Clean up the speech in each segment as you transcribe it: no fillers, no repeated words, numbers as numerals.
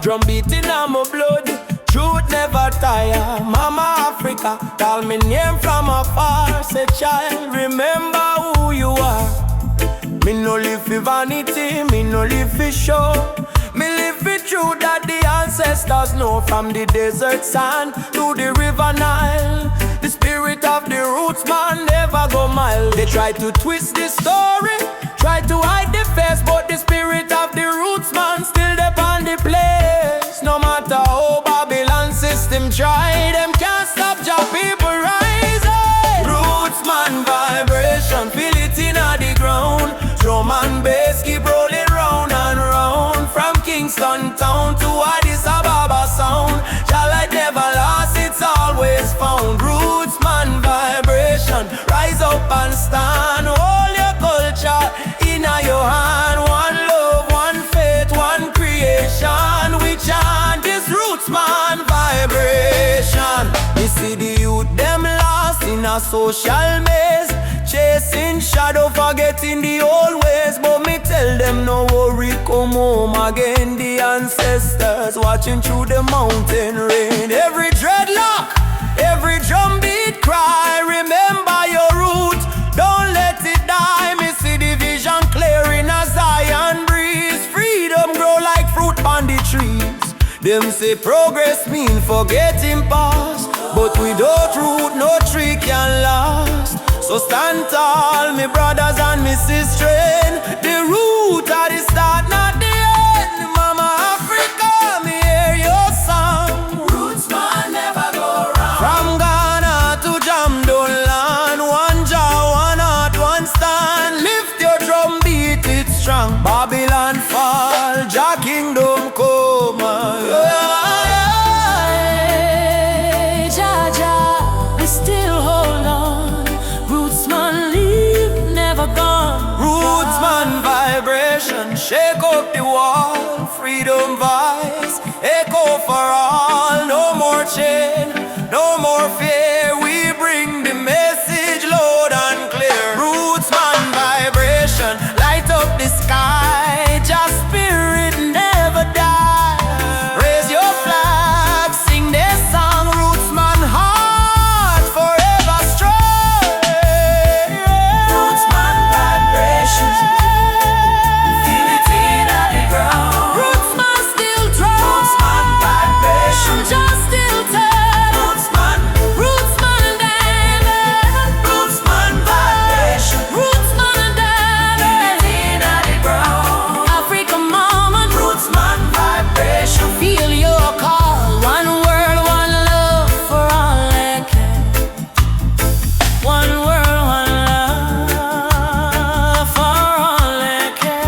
Drum beating on my blood, truth never tire. Mama Africa, call me name from afar. Say child, remember who you are. Me no live for vanity, me no live for show. Me live for truth that the ancestors know. From the desert sand to the river Nile, the spirit of the roots man never go mild. They try to twist the story, try to hide the face, but the spirit of the roots man still up on the place. No matter how Babylon system try, them can't stop your people rising. Roots man vibration, feel it in the ground. Drum and bass keep rolling round and round. From Kingston town to Addis Ababa sound, your light never lost, it's always found. Roots man vibration, rise up and stand. Hold your culture in your hand. One love, one faith, one creation. We chant this roots man vibration. You see the youth them lost in a social maze, chasing shadow, forgetting the old ways. But me tell them no worry, come home again. The ancestors watching through the mountain rain. Every dreadlock, every drum beat cry, remember your root, don't let it die. Me see the vision clear in a Zion breeze. Freedom grow like fruit on the trees. Them say progress mean forgetting past, but without root no tree can last. So stand tall, me brothers and me sisters. The root at the start, not the end. Mama Africa, me hear your song. Roots man never go wrong. From Ghana to Jamdoland, one jaw, one heart, one stand. Lift your drum, beat it strong. Babylon fall, Jah kingdom come. Jah, Jah, we still hold on. Roots man leave, never gone. Roots man vibration, shake up the wall. Freedom voice, echo for all. No more chain, no more fear. We bring the message loud and clear. Roots man vibration, light up the sky. Just spirit never die. Raise your flag, sing their song. Roots man heart forever strong. Roots man vibration, feel it in the ground. Roots man still drum. Roots man vibration, Just still turn. roots man, Roots man dance. roots man vibration, Roots man dance. feel it in the ground. Africa mama, Roots man vibration, feel your call. One world, one love for all that can. One world, one love for all that can.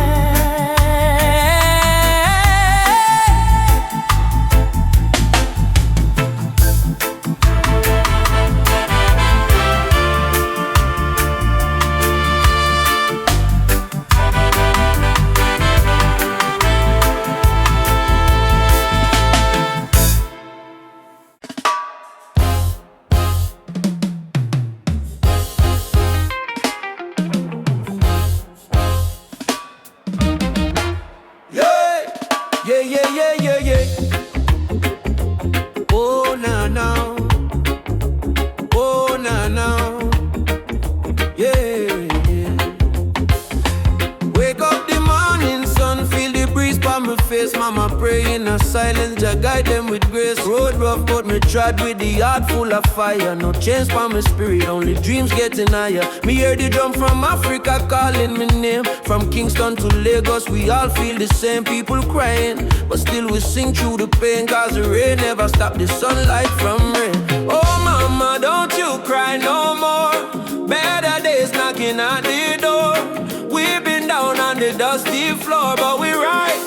yeah, yeah, yeah, yeah, yeah, yeah. Oh, na, na. Oh, na, na. Yeah, yeah. Wake up the morning sun, feel the breeze by my face. Mama pray in a silence, Jah guide them with grace. Road rough, but me trod with the heart full of fire. No change by my spirit, only dreams getting higher. Me hear the drum from Africa calling me name. From Kingston to Lagos, we all feel the same. People crying, but still we sing through the pain. Cause the rain never stop the sunlight from rain. Oh mama, don't you cry no more. Better days knocking at the door. We've been down on the dusty floor, but we rise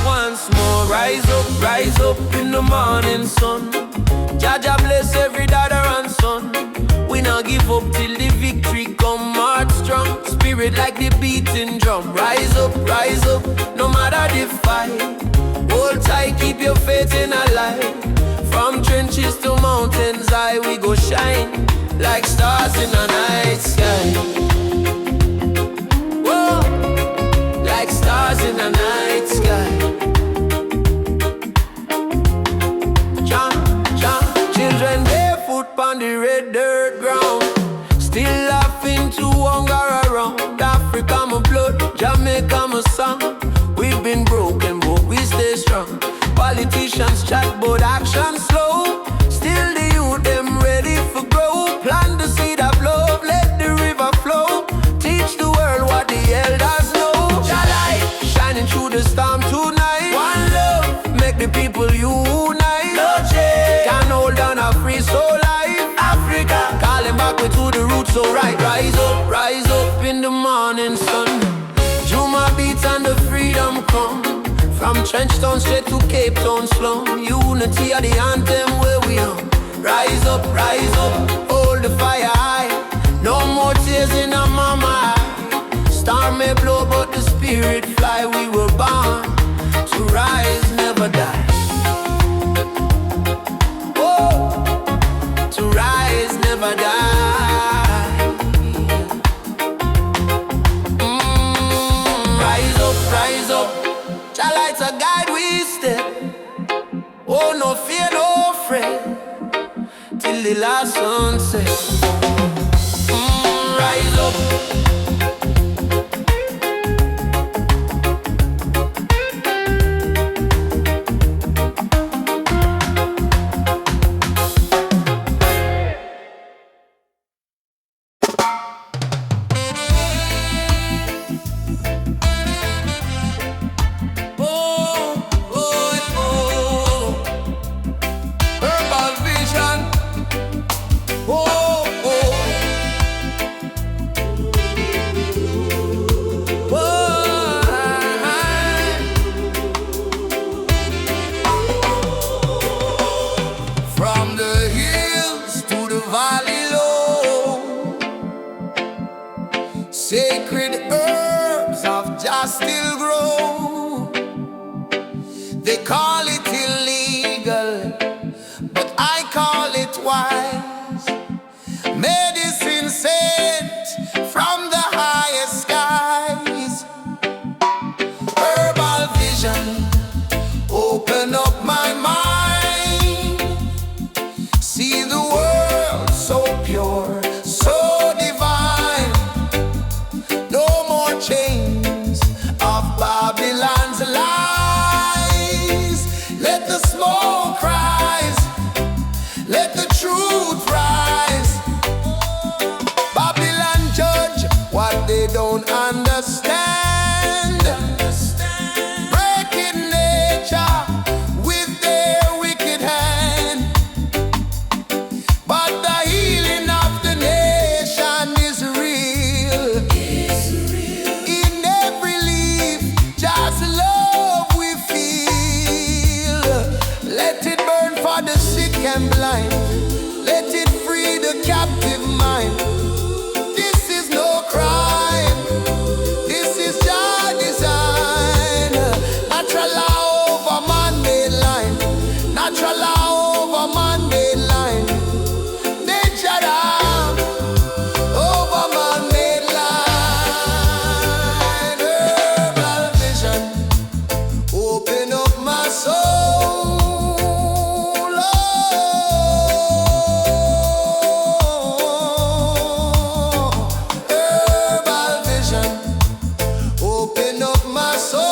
once more. Rise up in the morning sun. Jah Jah bless every daughter and son. We not give up till the victory come. Heart strong, spirit like the beating drum. Rise up, no matter the fight. Hold tight, keep your faith in a light. From trenches to mountains high, we go shine like stars in a night sky. Whoa, like stars in a night sky. free soul life. Africa, calling back me to the roots, so right. Rise up in the morning sun. Juma beats and the freedom come. From Trenchtown straight to Cape Town slum. Unity are the anthem where we on. Rise up, hold the fire high. No more tears in our mama eye. Star may blow but the spirit fly. We were born to rise, never die. To rise, never die. Rise up. Jah lights a guide we step. Oh, no fear, no fret. Till the last sunset. Rise up. Sacred herbs of Jah still grow. They call it illegal, but I call it wise. Medicine sent from the highest skies. Herbal vision, open up my mind. See the world so pure, so divine. No more chains of Babylon's lies. Let the smoke rise, let the truth rise. Babylon judge what they don't understand. Breaking nature with their wicked hand. But the healing of the nation is real. In every leaf, just love we feel. Let it burn for the sick and blind. Let it free the captive mind. This is no crime. This is Jah design. Natural law over man-made line. Natural law over man-made line. Nature law over man-made line. Herbal vision, open up my soul. Herbal vision, open up my soul.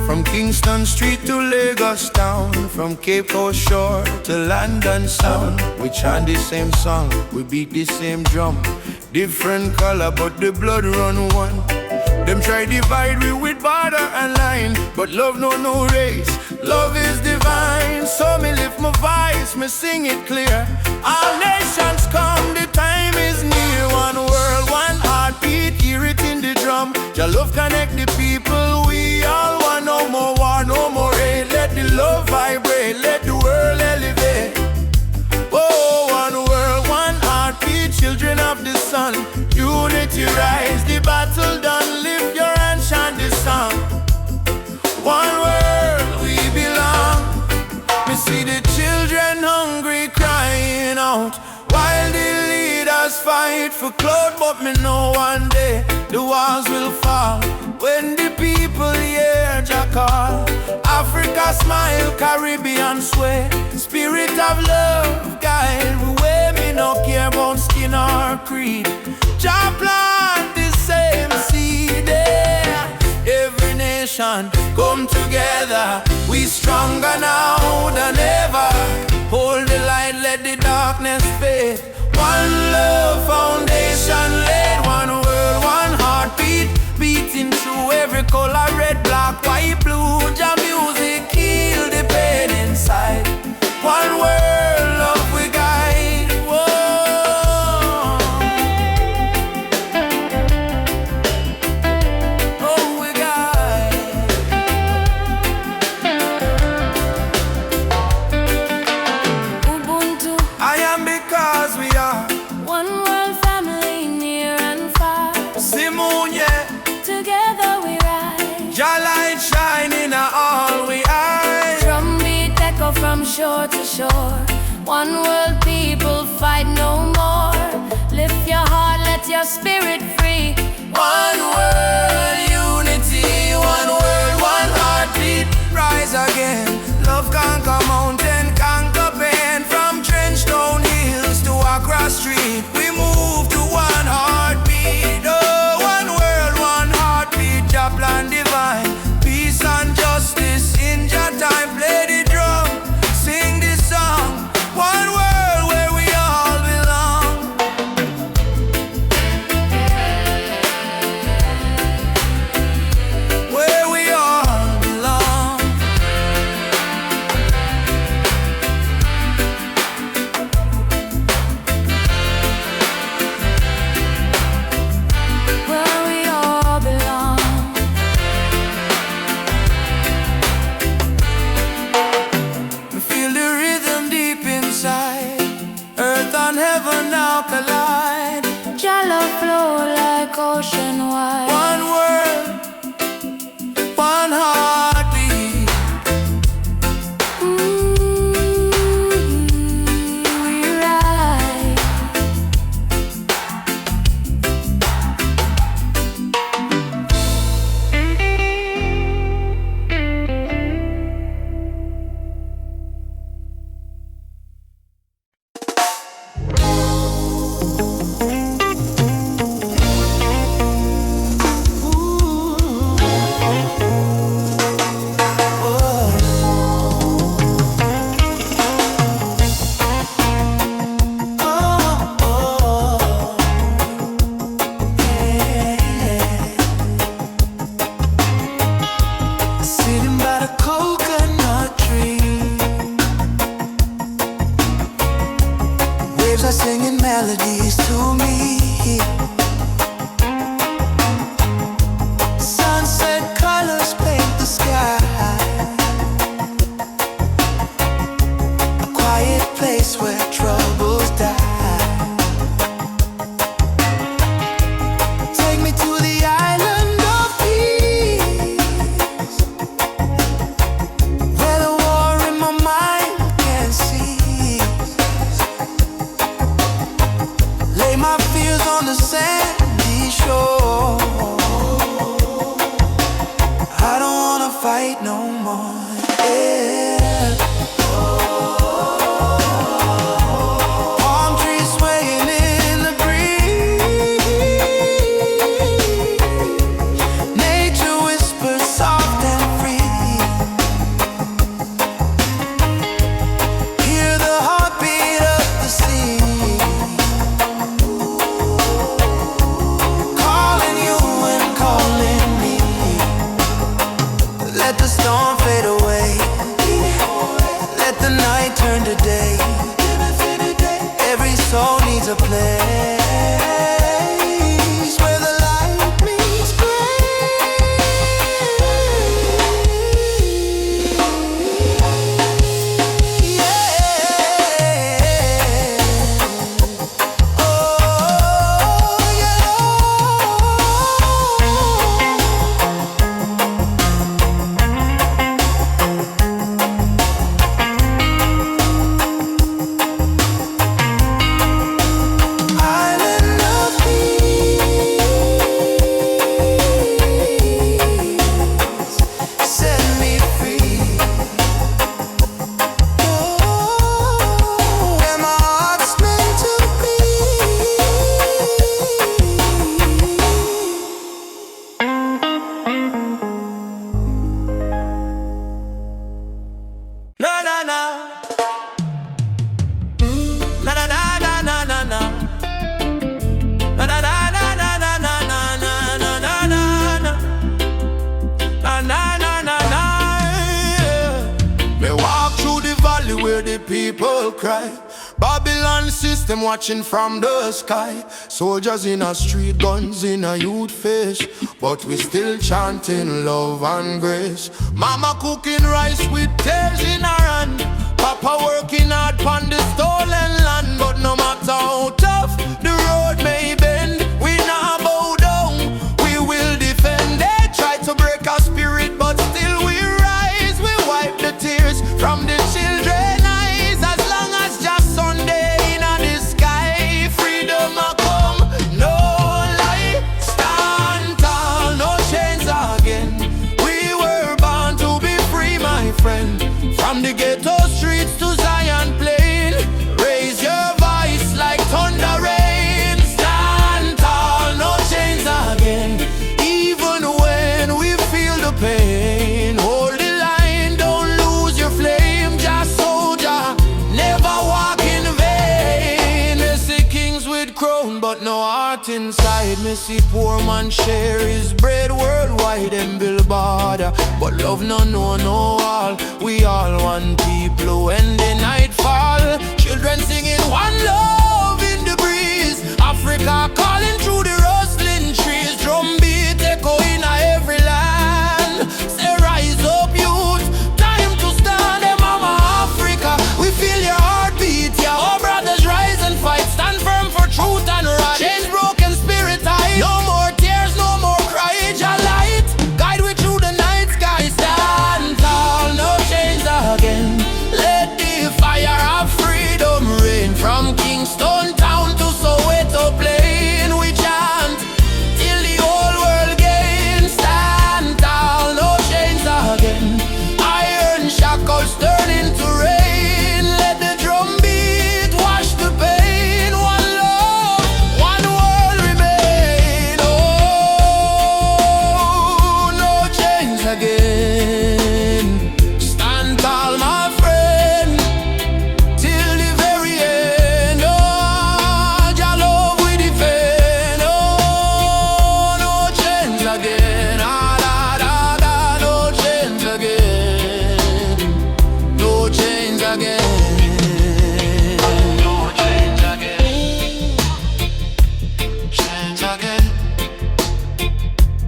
From Kingston Street to Lagos town, from Cape Coast shore to London sound, we chant the same song, we beat the same drum. Different color, but the blood run one. Them try divide we with border and line, but love no race. Love is divine, so me lift my voice, me sing it clear. All nations come, the time is near. One world, one heartbeat, hear it in the drum. Your love connect the people, we all want. No more war, no more hate. Let the love vibrate, let the world elevate. Oh, one world, one heartbeat, children of the sun. Unity rise, the battle done. Lift your hand, chant for cloud, but me know one day the walls will fall when the people hear Jah call. Africa smile, Caribbean sway, spirit of love guide the way. Me no care about skin or creed. Jah plant the same seed there. Every nation come together, we stronger now than ever. Hold the light, let the darkness fade. One love foundation laid, one world, one heartbeat, beating through every color, red, black, white, blue. Jah music heal the pain inside. One world, love we guide. Whoa. Oh, we guide. Ubuntu, I am because we are one world family near and far. Simunye. Together we rise. Jah light shining in all we eyes. Drumbeat echo from shore to shore. One world, people fight no more. Lift your heart, let your spirit free. One world, unity. One world, one heartbeat. Rise again. Love conquer mountain, conquer pain. From trench down hills to Accra Street, we move to one heartbeat. Oh, one world, one heartbeat. Jah plan divine, peace and justice in Jah time. Play the drum, sing this song. One world where we all belong. Where we all belong. Where we all belong. We feel the rhythm deep inside. Earth and heaven now collide. Jah love flow like ocean wide. One world, one heartbeat. We rise. Sitting by the coconut tree, waves are singing melodies to me. Sunset colors paint the sky. A quiet place where troubles die. Take me to the island of peace, where the war in my mind can cease. Lay my fears on the sandy shore. I don't wanna fight no more. Yeah. Palm trees swaying in the breeze. Nature whispers soft and free. Hear the heartbeat of the sea, calling you and calling me. Let the storm fade away. will cry. Babylon system watching from the sky. Soldiers in a street, guns in a youth face, but we still chanting love and grace. Mama cooking rice with tears in her hand, Papa working hard on the stolen land. But no matter how tough the road may bend, we not bow down, we will defend. They try to break our spirit, but still we rise. We wipe the tears from the children's eyes. As long as just Sunday in the sky, freedom a come, no lie. Stand tall, no chains again. We were born to be free, my friend. From the ghetto streets to Zion Plain, raise your voice like thunder rain. Stand tall, no chains again. Even when we feel the pain, hold the line, don't lose your flame. Just soldier, never walk in vain. They see kings with crown, but no heart inside. Me see poor man share his bread worldwide and build border, but love no know no all. We all one people when the night fall. Children singing one love in the breeze. Africa calling through the rustling trees. Drum beat echo in every land. Say rise up youth, time to stand. Hey mama Africa, we feel your heartbeat. Yeah, our brothers rise and fight. Stand firm for truth and right. Chains broken, spirit high. No more tears, no more cry. Jah light, guide we through the night sky. Stand tall, no chains again. Let the fire of freedom rain. From Kingston town to Soweto plain, we chant till the whole world gains. Stand tall, no chains again. Iron shackles turn into rain. Let the drum beat wash the pain. One love, one world remain. Oh, no chains again. Stand tall, my friend, till the very end. Oh, Jah love we defend. Oh, no chains again. Ah, da, da, da, no chains again. No chains again. No chains again. Chains again.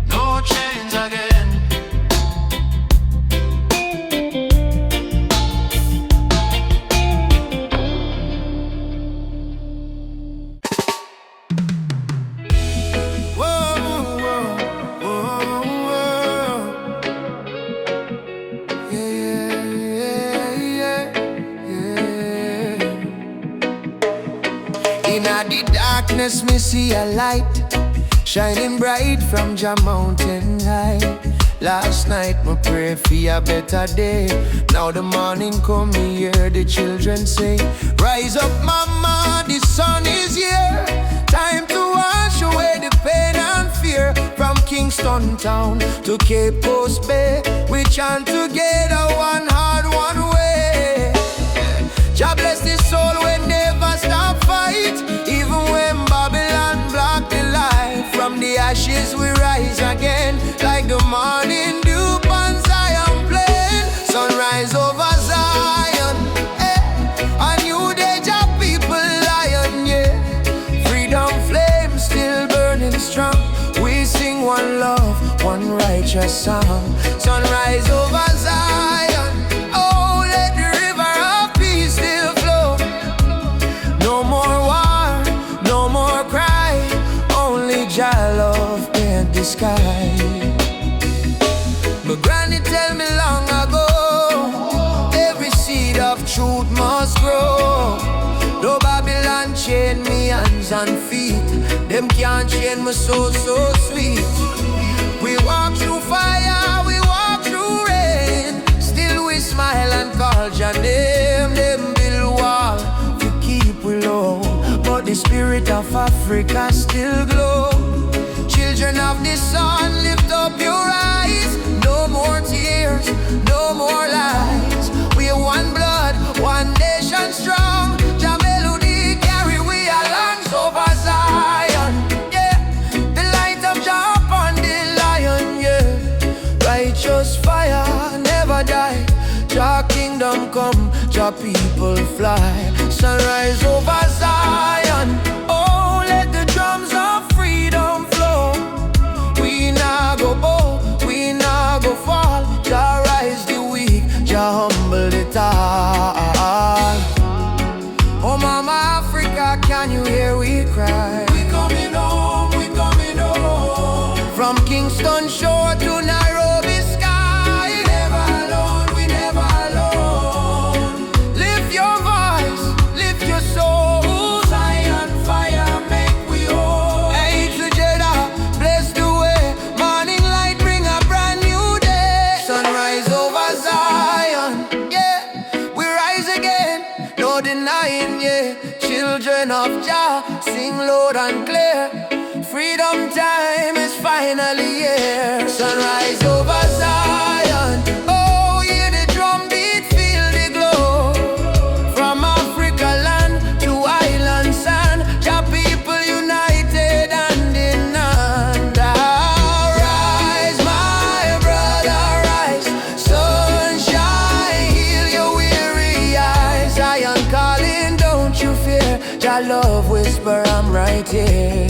No chains again. Whoa, whoa, whoa, whoa. Yeah, yeah, yeah, yeah. In the darkness, me see a light shining bright from Jah mountain high. Last night, me pray for a better day. Now the morning come, me hear the children say, rise up, mama, the sun is here. Time to wash away the pain and fear. From Kingston town to Cape Coast Bay, we chant together, one heart, one way. Jah bless the soul, we never stop fight. Even when Babylon block the light, from the ashes we rise again, like the morning dew on Zion plain. Sunrise over Zion, a new day, Jah people lion, yeah. Freedom flame still burning strong. We sing one love, one righteous song. Sunrise over Zion, oh, let the river of peace still flow. No more war, no more cry, only Jah love paint the sky. But granny tell me long ago, every seed of truth must grow. Though Babylon chain me hands and feet, them can't chain me soul so sweet. We walk through fire, we walk through rain, still we smile and call Jah name. Them build wall to keep we low, but the spirit of Africa still glow. Children of the sun, lift up your eyes. No more tears, no more lies. We are one blood, one nation strong. Jah melody carry we along over Zion. Yeah, the light of Jah upon the lion. Yeah, righteous fire never die. Jah kingdom come, Jah Jah people fly. Sunrise over Zion. Oh, let the drums of freedom flow. We nah go bow, we nah go fall. Jah rise the weak, Jah humble the tall. Oh, Mama Africa, can you hear we cry? We coming home, we coming home. From Kingston shore to Nairobi sky. We never alone, we never alone. Lift your voice, lift your soul. Zion fire, make we whole. Hey, together, bless the way. Morning light bring a brand new day. Sunrise over Zion, yeah. We rise again, no denying, yeah. Children of Jah, sing loud and clear. Freedom time is finally here. Sunrise over Zion. Oh, hear the drum beat, feel the glow. From Africa land to island sand, Jah people united hand in hand. Rise, my brother, rise. Sunshine, heal your weary eyes. Zion calling, don't you fear. Jah love whisper, I'm right here.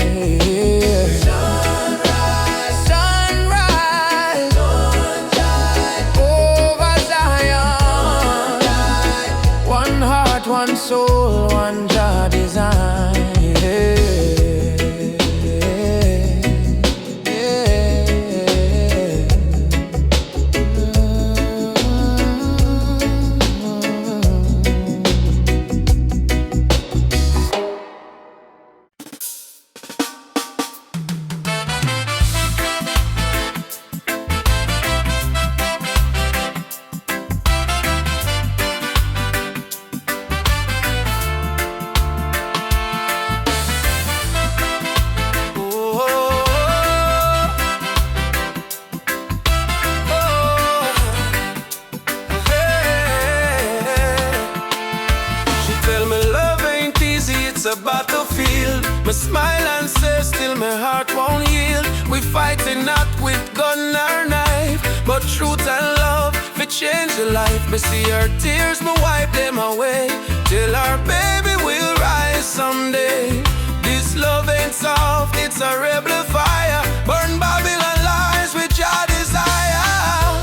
Sunrise, sunrise, sunshine over Zion. One heart, one soul, one Jah design. It's a battlefield. Me smile and say still my heart won't yield. We fighting not with gun or knife, but truth and love we change the life. Me see her tears, me wipe them away. Till our baby will rise someday. This love ain't soft, it's a rebel fire. Burn Babylon lies with your desire.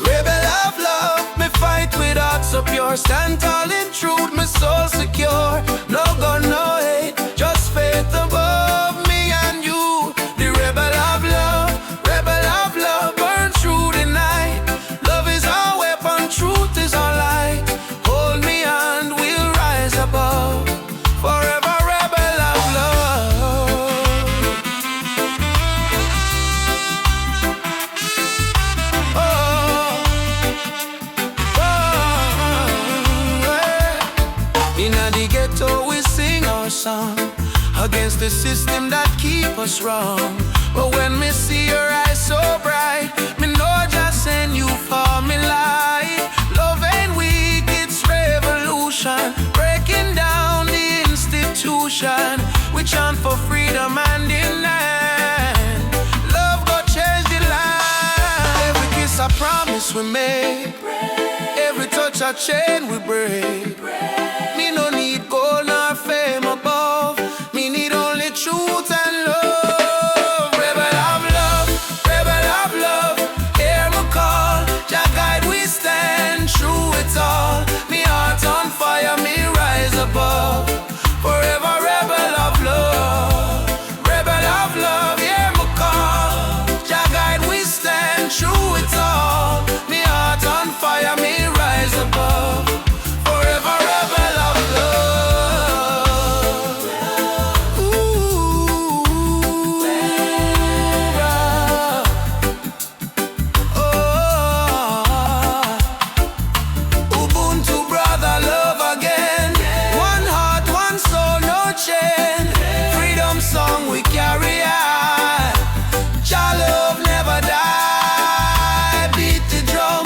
Rebel of love, me fight with heart so pure. Stand tall in truth, my soul secure. No gun, no hate, just faith above me and you. The rebel of love, burn through the night. Love is our weapon, truth is our light. Hold me and we'll rise above. Forever rebel of love. In the ghetto we sing our song against the system that keep us wrong. But when me see your eyes so bright, me know just send you for me light. Love ain't weak, it's revolution, breaking down the institution. We chant for freedom and in land. Love go change the land. Every kiss a promise we make, every touch a chain we break. Me no need gold nor fame above, me need only truth and love. Rebel of love, hear me call. Jah guide we stand through it all. Me heart on fire, me rise above. Forever rebel of love, hear me call. Jah guide we stand through it all. Me heart on fire, me rise above. Forever rebel of love. Ooh, oh. Ubuntu brother, love again. One heart, one soul, no chain. Freedom song we carry on. Jah love never die. Beat the drum,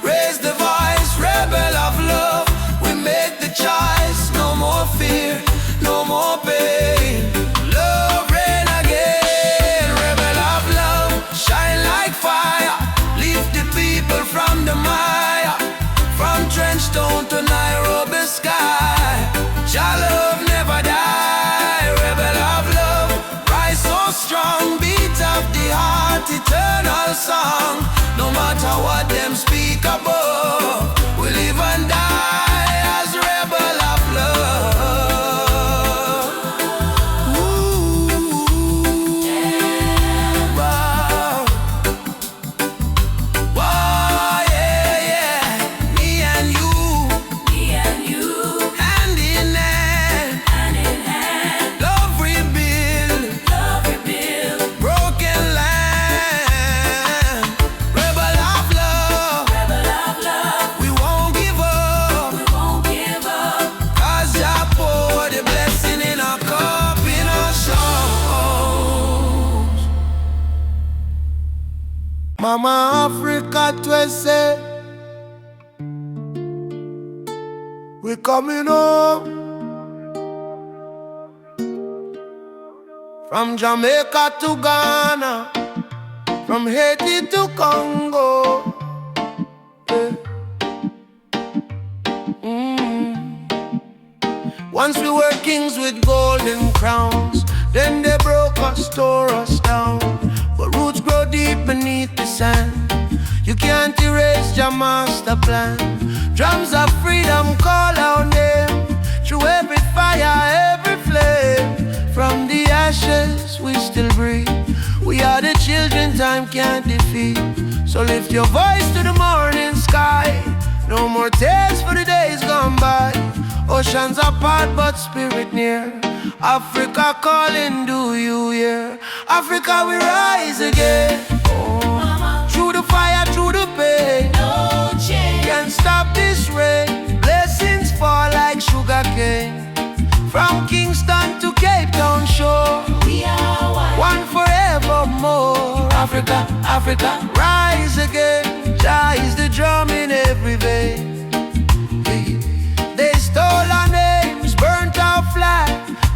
raise the voice. Rebel of love, we make the choice. No more fear, no more pain. Love reign again. Rebel of love, shine like fire. Lift the people from the mire, from Trench Town to Nairobi sky. Jah love never die, rebel of love, rise so strong, beat of the heart, eternal song. No matter what them speak above, we live and die as rebel of love. Ooh, yeah. Wow. Wow, yeah, yeah. Me and you, hand in hand, love rebuild, broken land, rebel of love, we won't give up, 'cause Jah pour the blessing in our cup, in our songs. Mama Africa twese, we coming home. From Jamaica to Ghana, from Haiti to Congo, yeah. Once we were kings with golden crowns, then they broke us, tore us down. But roots grow deep beneath the sand. You can't erase your master plan. Drums of freedom call our name, through every fire, every flame. From the ashes we still breathe. We are the children time can't defeat. So lift your voice to the morning sky. No more tears for the days gone by. Oceans apart but spirit near. Africa calling, do you hear? Africa we rise again. Through the fire, through the pain, can't stop this rain. Blessings fall like sugar cane. From Kingston to Cape Town shore, we are one forevermore. Africa, Africa, rise again. Jah is the drum in every vein. They stole our names, burnt our flag,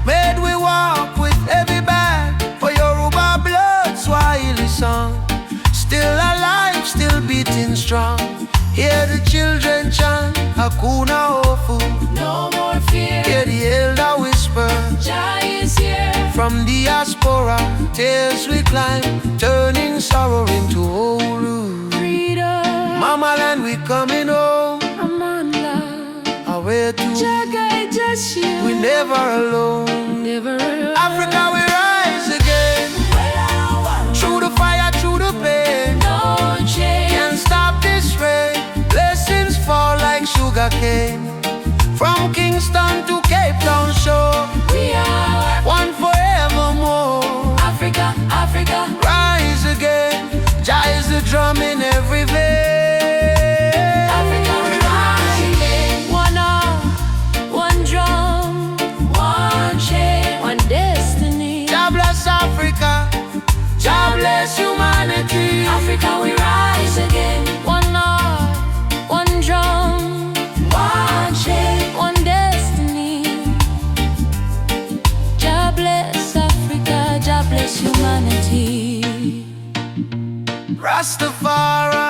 made we walk with heavy bag. For Yoruba blood, Swahili song, still alive, still beating strong. Hear the children chant, Hakuna Hofu, No more fear, hear the elder whisper, Jah is here. from diaspora, tears we climb, turning sorrow into holy. Freedom, Mama land we coming home, I'm on love. away to, Jah guide us you, we never alone. never alone. Africa we rise again, through the fire, through the pain. No change, Can't stop this rain. Blessings fall like sugar cane. From Kingston to Cape Town shore, we are one forevermore. Africa, Africa. Rise again. Jah is the drum in every vein. Africa, we rise again. One arm, one drum, one chain, one destiny. Jah bless Africa. Jah bless humanity. Africa, we rise again. One arm, one drum, one chain, one destiny. Jah bless Africa, Jah bless humanity. Rastafari.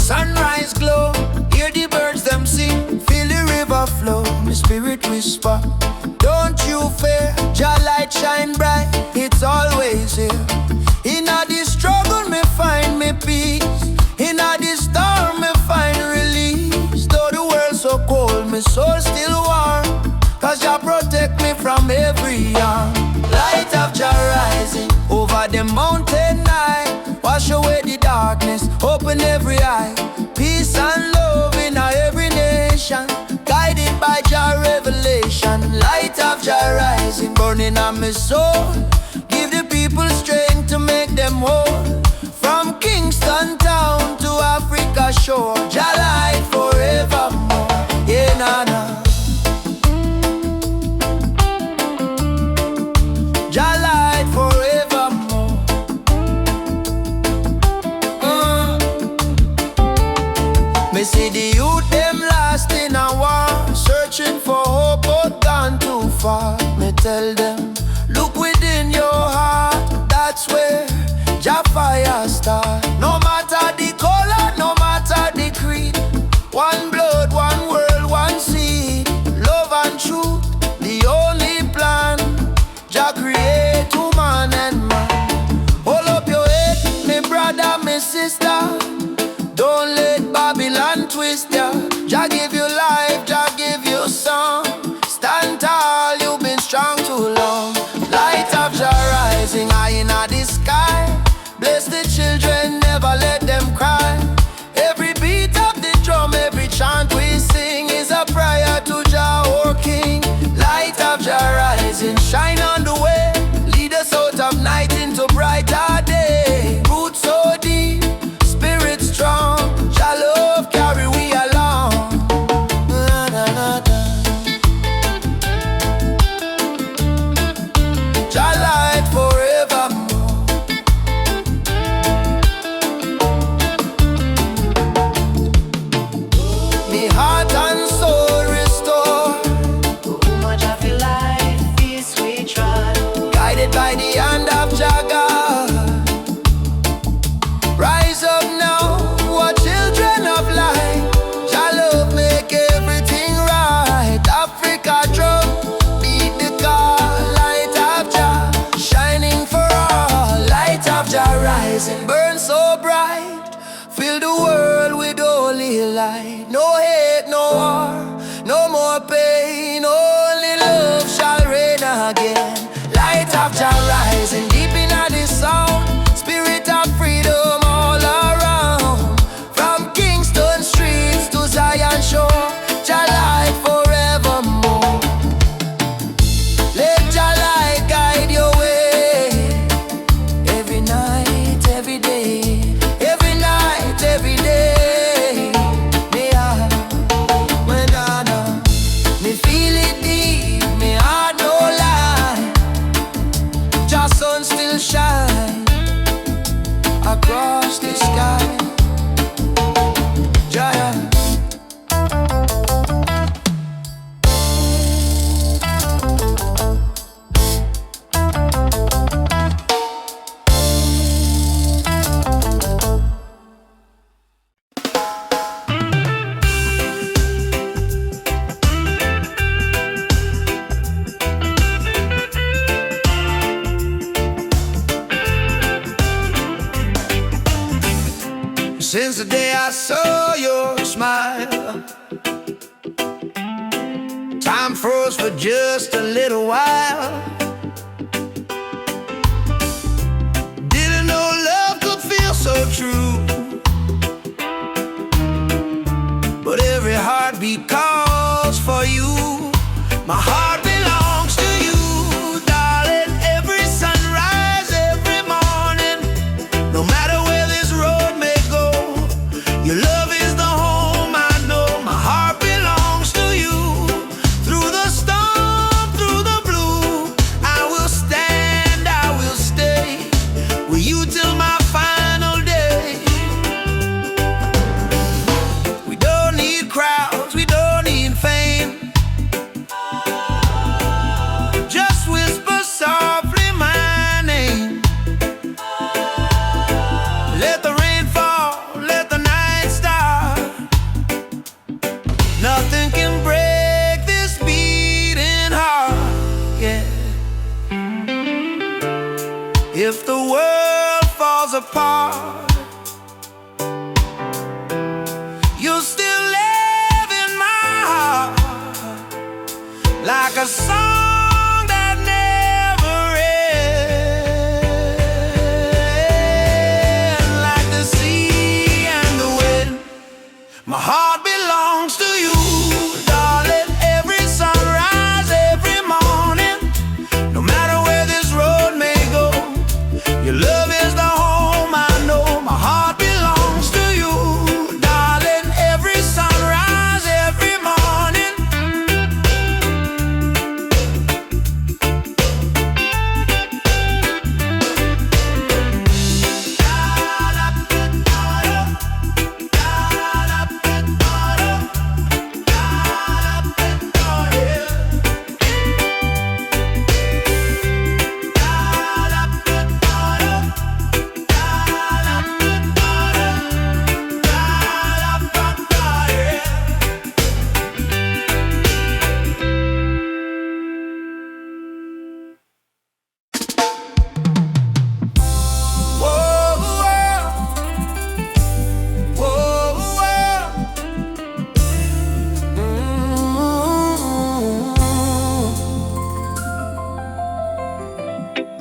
Sunrise glow, hear the birds them sing, feel the river flow, my spirit whisper, don't you fear, Jah light shine bright, it's always here. In a the struggle me find me peace, in a the storm me find release. Though the world's so cold, my soul still warm, 'cause Jah protect me from every harm. Light of Jah rising over the mountain night, wash away the darkness, open every eye. Peace and love in every nation, guided by Jah revelation. Light of Jah rising, burning on my soul, give the people strength to make them whole. From Kingston town to Africa shore, Jah light forevermore. Yeah, nah, nah. Jah light forevermore. Me see the youth them lost in a war, searching for hope but gone too far. Me tell them, look within your heart, that's where Jah fire start. No matter the color, no matter the creed, one blood, one world, one seed. Love and truth, the only plan. Jah create woman and man. Hold up your head, me brother, me sister. Don't let Babylon twist ya. Jah give you life, Jah give you song. Stand tall, you've been strong too long. Light of Jah rising high in the sky. Bless the children, never let them cry. Every beat of the drum, every chant we sing is a prayer to Jah, our King. Light of Jah rising, shine on the way. Lead us out of night into brighter day. Roots so deep, spirit strong. Jah love carry we along. Na, na, na, na. Jah light forevermore. Me heart and soul restore. Much of your life is we trod. Guided by the hand of Jah God. Rise up now, what children of light. Jah love make everything right. Africa drum, beat the call. Light of Jah, shining for all. Light of Jah rising, burn so bright. Fill the world with holy light. No hate, no war, no more pain. Only love shall reign again. Light of Jah rising deep in the sound. Spirit of freedom all around. From Kingston streets to Zion shore, Jah light forevermore. Let Jah light guide your way. Every night, every day. Every night, every day. Me heart, when I know, me feel it deep, me heart no lie. Jah sun still shine across the sky. Jah. Since the day I saw your smile, time froze for just a little while. Didn't know love could feel so true, but every heartbeat calls for you. My heart belongs to you, darling. Every sunrise, every morning, no matter where this road may go, your love is the home I know. My heart belongs to you. Through the storm, through the blue, I will stand, I will stay with you till my final day. We don't need crowds, we don't need fame. Just whisper softly my name. Let the rain fall, let the night start. Nothing can break this beating heart, yeah. If the world falls apart, you'll still live in my heart, like a song that never ends, like the sea and the wind. My heart belongs to you, darling. Every sunrise, every morning, no matter where this road may go, your love is the home I know.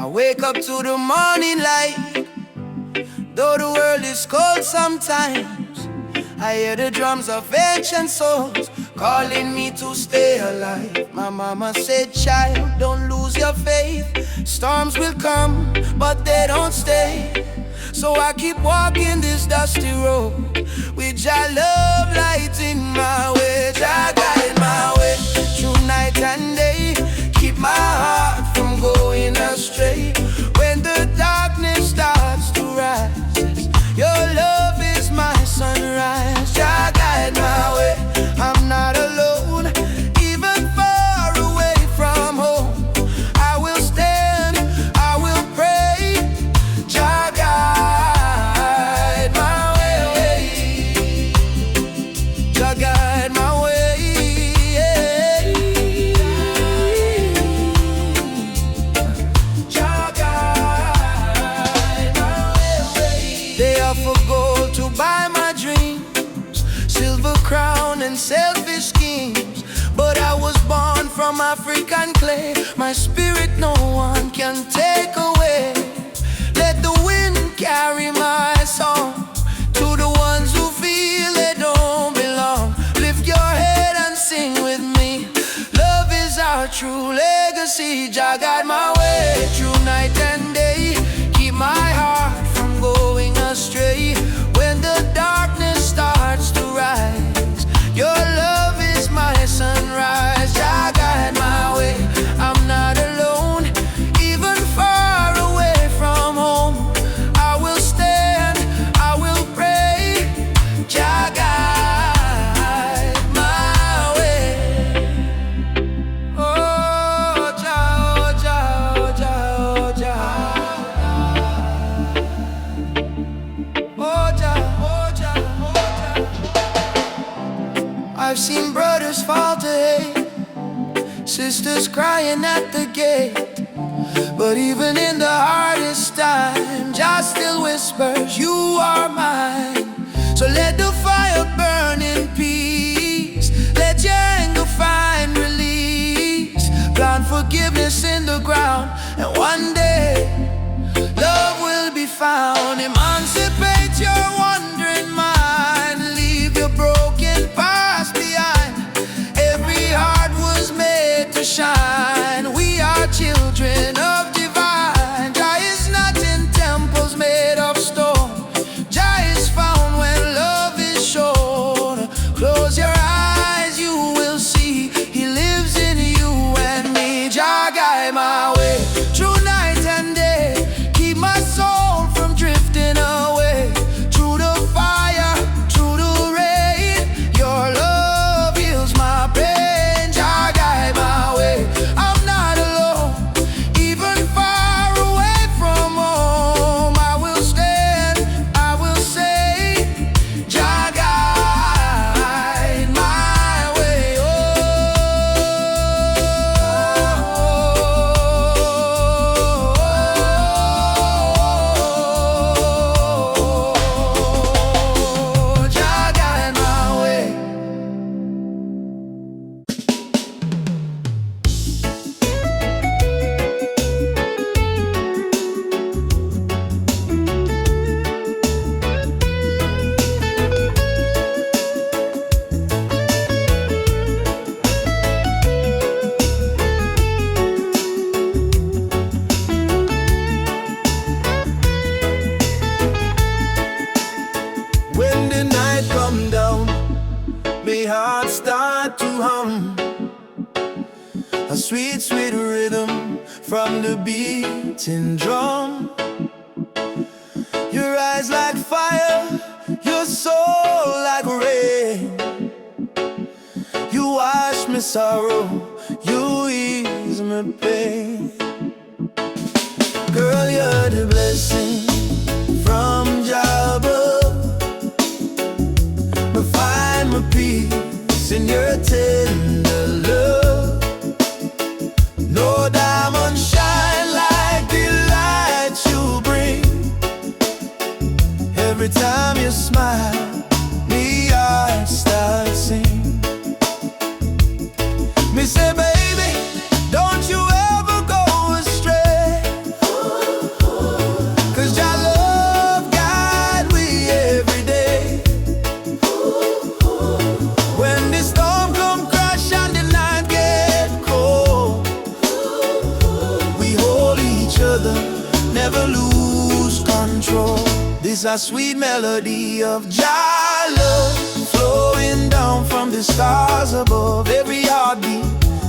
I wake up to the morning light. Though the world is cold sometimes, I hear the drums of ancient souls calling me to stay alive. My mama said, child, don't lose your faith. Storms will come, but they don't stay. So I keep walking this dusty road with Jah love lighting my way. Jah guide my way through night and day. Keep my heart from going astray. When the darkness starts to rise, your love is my sunrise. Jah guide my way, I'm not alone. Even far away from home, I will stand, I will pray. Jah guide my way, Jah guide my way. Jah guide my way. They offer gold to buy my dreams, silver crown and selfish schemes, but I was born from African clay. My spirit no one can take away. Let the wind carry my song to the ones who feel they don't belong. Lift your head and sing with me. Love is our true legacy. Jah guide my way through night and day. Keep my heart from going astray. When the darkness starts to rise, your love is my sunrise. Jah guide my way, I'm not alone. Even far away from home, I will stand, I will pray. Jah guide my way. Oh Jah, oh Jah, oh Jah, oh Jah. Oh Jah, oh Jah, oh Jah. I've seen brothers fall to hate, sisters crying at the gate, but even in the hardest time, Jah still whispers, you are mine. So let the fire burn in peace. Let your anger find release. Plant forgiveness in the ground, and one day love will be found. Emancipate your wandering mind. Leave your broken past behind. Every heart was made to shine. We are children of divine. Jah is not in temples made of stone. Jah is found when love is shown. Close your eyes, you will see He lives in you and me. Jah guide my way through night and day. Keep my soul from drifting away. Through the fire, through the rain, your love heals my pain. Jah guide my way, I'm not alone. Even far away from home, I will stand, I will say, Jah guide my way. Oh, Jah guide my way. When the night come down, my heart start to hum. A sweet, sweet rhythm from the beating drum. Your eyes like fire, your soul like rain. You wash me sorrow, you ease me pain. Girl, you're the blessing from Jah above. I find my peace in your tender love. No diamond shine like the light you bring. Every time you smile, me heart starts sing. Me say, baby, don't you ever go astray. another, never lose control. This a sweet melody of Jah love, flowing down from the stars above. Every heartbeat,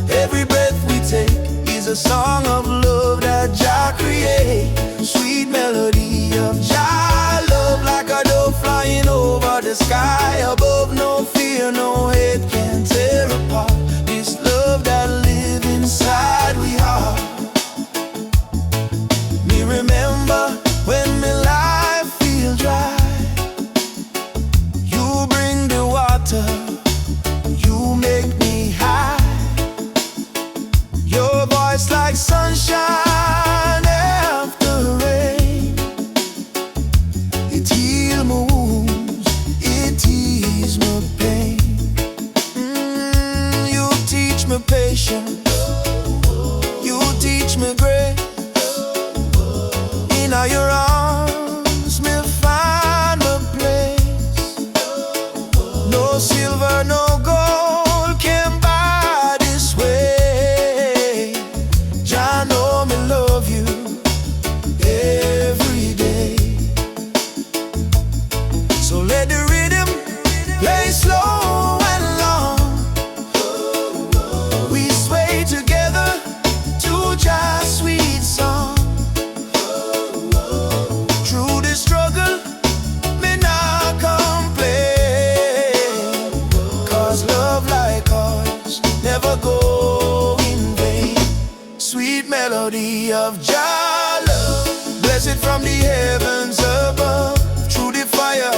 every breath we take is a song of love that Jah create. Sweet melody of Jah love, like a dove flying over the sky above. No fear, no hate can tear apart this love that live inside we heart. Me remember when me life feel dry, you bring the water, you make me high. Your voice like sunshine after rain. It heal my wounds, it ease my pain. You teach me patience, you teach me grace. In all your arms me find a place. No silver, no gold can buy this way. Jah know me love you every day. So let the rhythm play slow and long. We sway together to Jah's sweet song. Through the struggle, me not complain, 'cause love like ours never go in vain. Sweet melody of Jah love, blessed from the heavens above. Through the fire,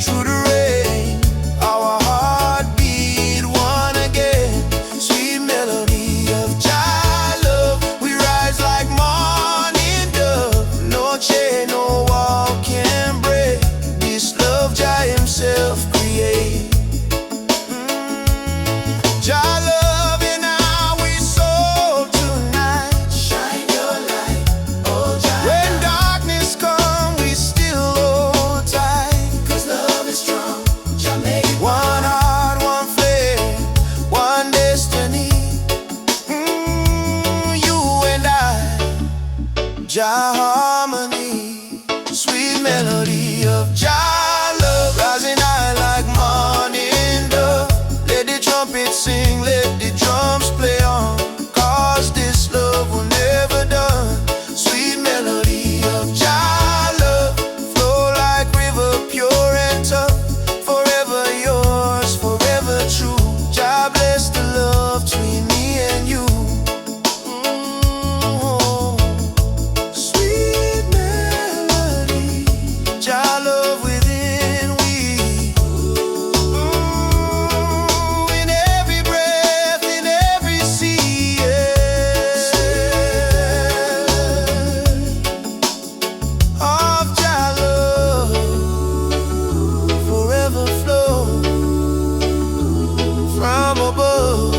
through the rain, our heart beat one again. Sweet melody of Jah love, we rise like morning dove. No chain, no wall can break this love Jah himself create. Jah love in our soul tonight. Shine your light, oh Jah. When darkness comes, we still hold tight, 'cause love is strong. Jah make it one heart, one flame, one destiny. You and I, Jah harmony. Sweet melody of Jah love, rising high like morning dove. Let the trumpet sing, let the drums play on, 'cause this love will never done. Sweet melody of Jah love, flow like river, pure and tough. Forever yours, forever true. Jah bless the love between me and you. Sweet melody, Jah love within we. In every breath, in every sea, of Jah love, forever flow from above.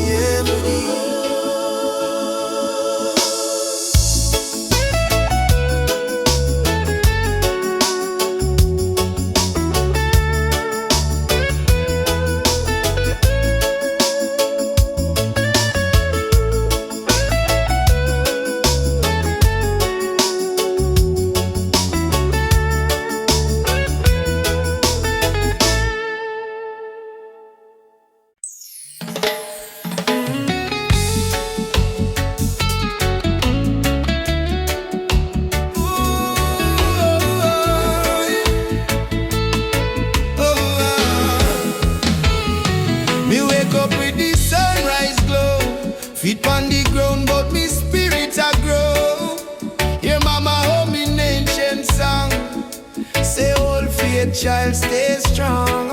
Yeah, me wake up with the sunrise glow. Feet on the ground, but me spirit a grow. Hear mama hum in ancient song, say old faith child stay strong.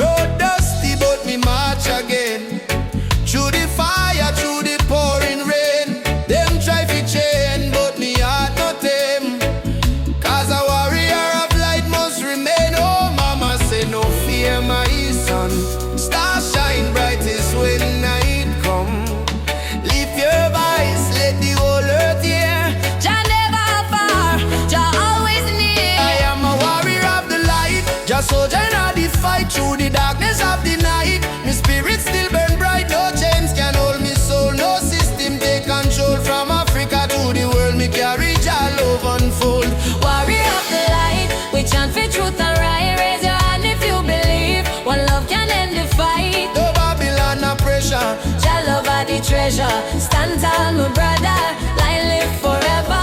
Road dusty, but me march again. Through the fire, through the pouring rain. Them try to chain, but me heart not them. 'Cause a warrior of light must remain. Oh mama say no fear my son. Stars shine brightest when night come. Lift your voice, let the whole earth hear. Jah never far, Jah always near. I am a warrior of the light, just so treasure. Stand tall, my brother, life live forever.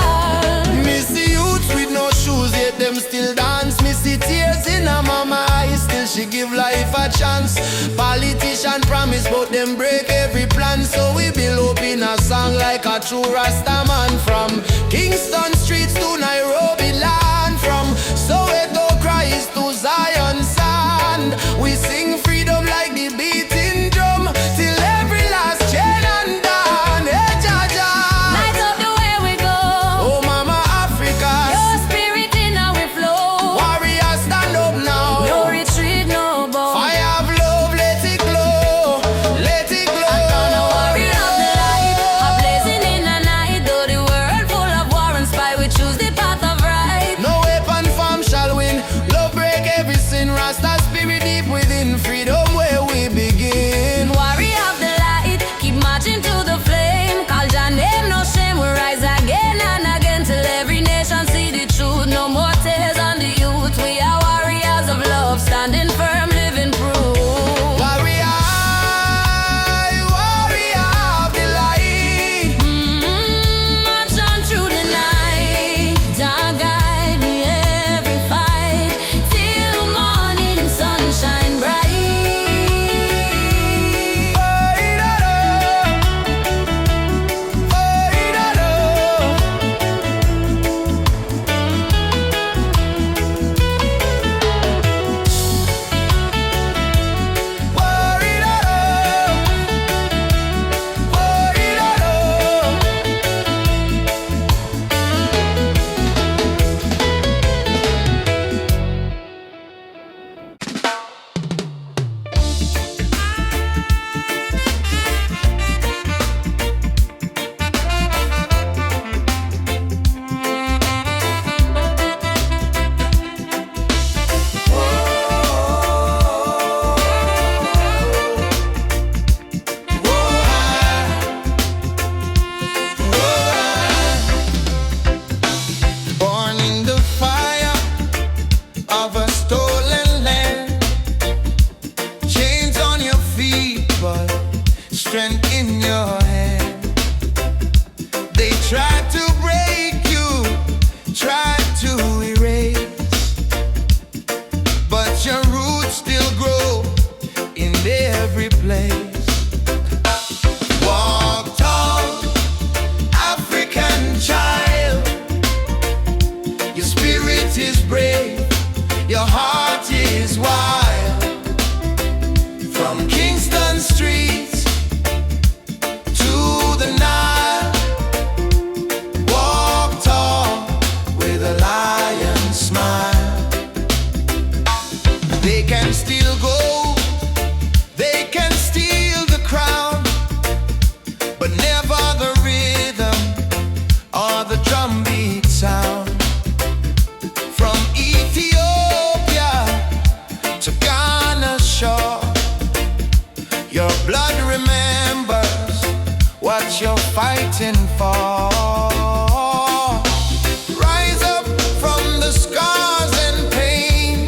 Miss the youths with no shoes, yet them still dance. Miss the tears in her mama eyes, still she give life a chance. Politician promise, but them break every plan. So we build up in a song like a true Rasta man. From Kingston streets to Nairobi land, from Soweto cries to Zion sand. We sing freedom like the beating drum, till every last chain undone. Hey, Jaja, Light up the way we go. oh Mama Africa, Your spirit in our flow. warriors stand up now. No retreat, no bow. Fire of love, let it glow, let it glow. I'm gonna worry of the light, a blazing in the night. Though the world full of war and spy, we choose the path of right. No weapon form shall win. Love break every sin. Rasta spirit deep within. Freedom where we begin. Warrior of the light, keep marching to the flame. Call your name, no shame. We rise again and again till every nation see the truth. No more tears on the youth. We are warriors of love, standing firm, living proof. Warrior, warrior of the light. March on through the night, dark guide me every fight, till morning sunshine bright. Born in the fire of a stolen land. Chains on your feet, but strength in your hand. They tried to break you, tried to erase, but your roots still grow in every place. Walk tall, African child. Your spirit is brave, your heart is wild. From Kingston streets to the Nile, walk tall with a lion smile. They can steal gold, they can steal the crown, but never the rhythm or the drumbeat sound. From Ethiopia to Ghana shore, your blood remembers what you're fighting for. Rise up from the scars and pain.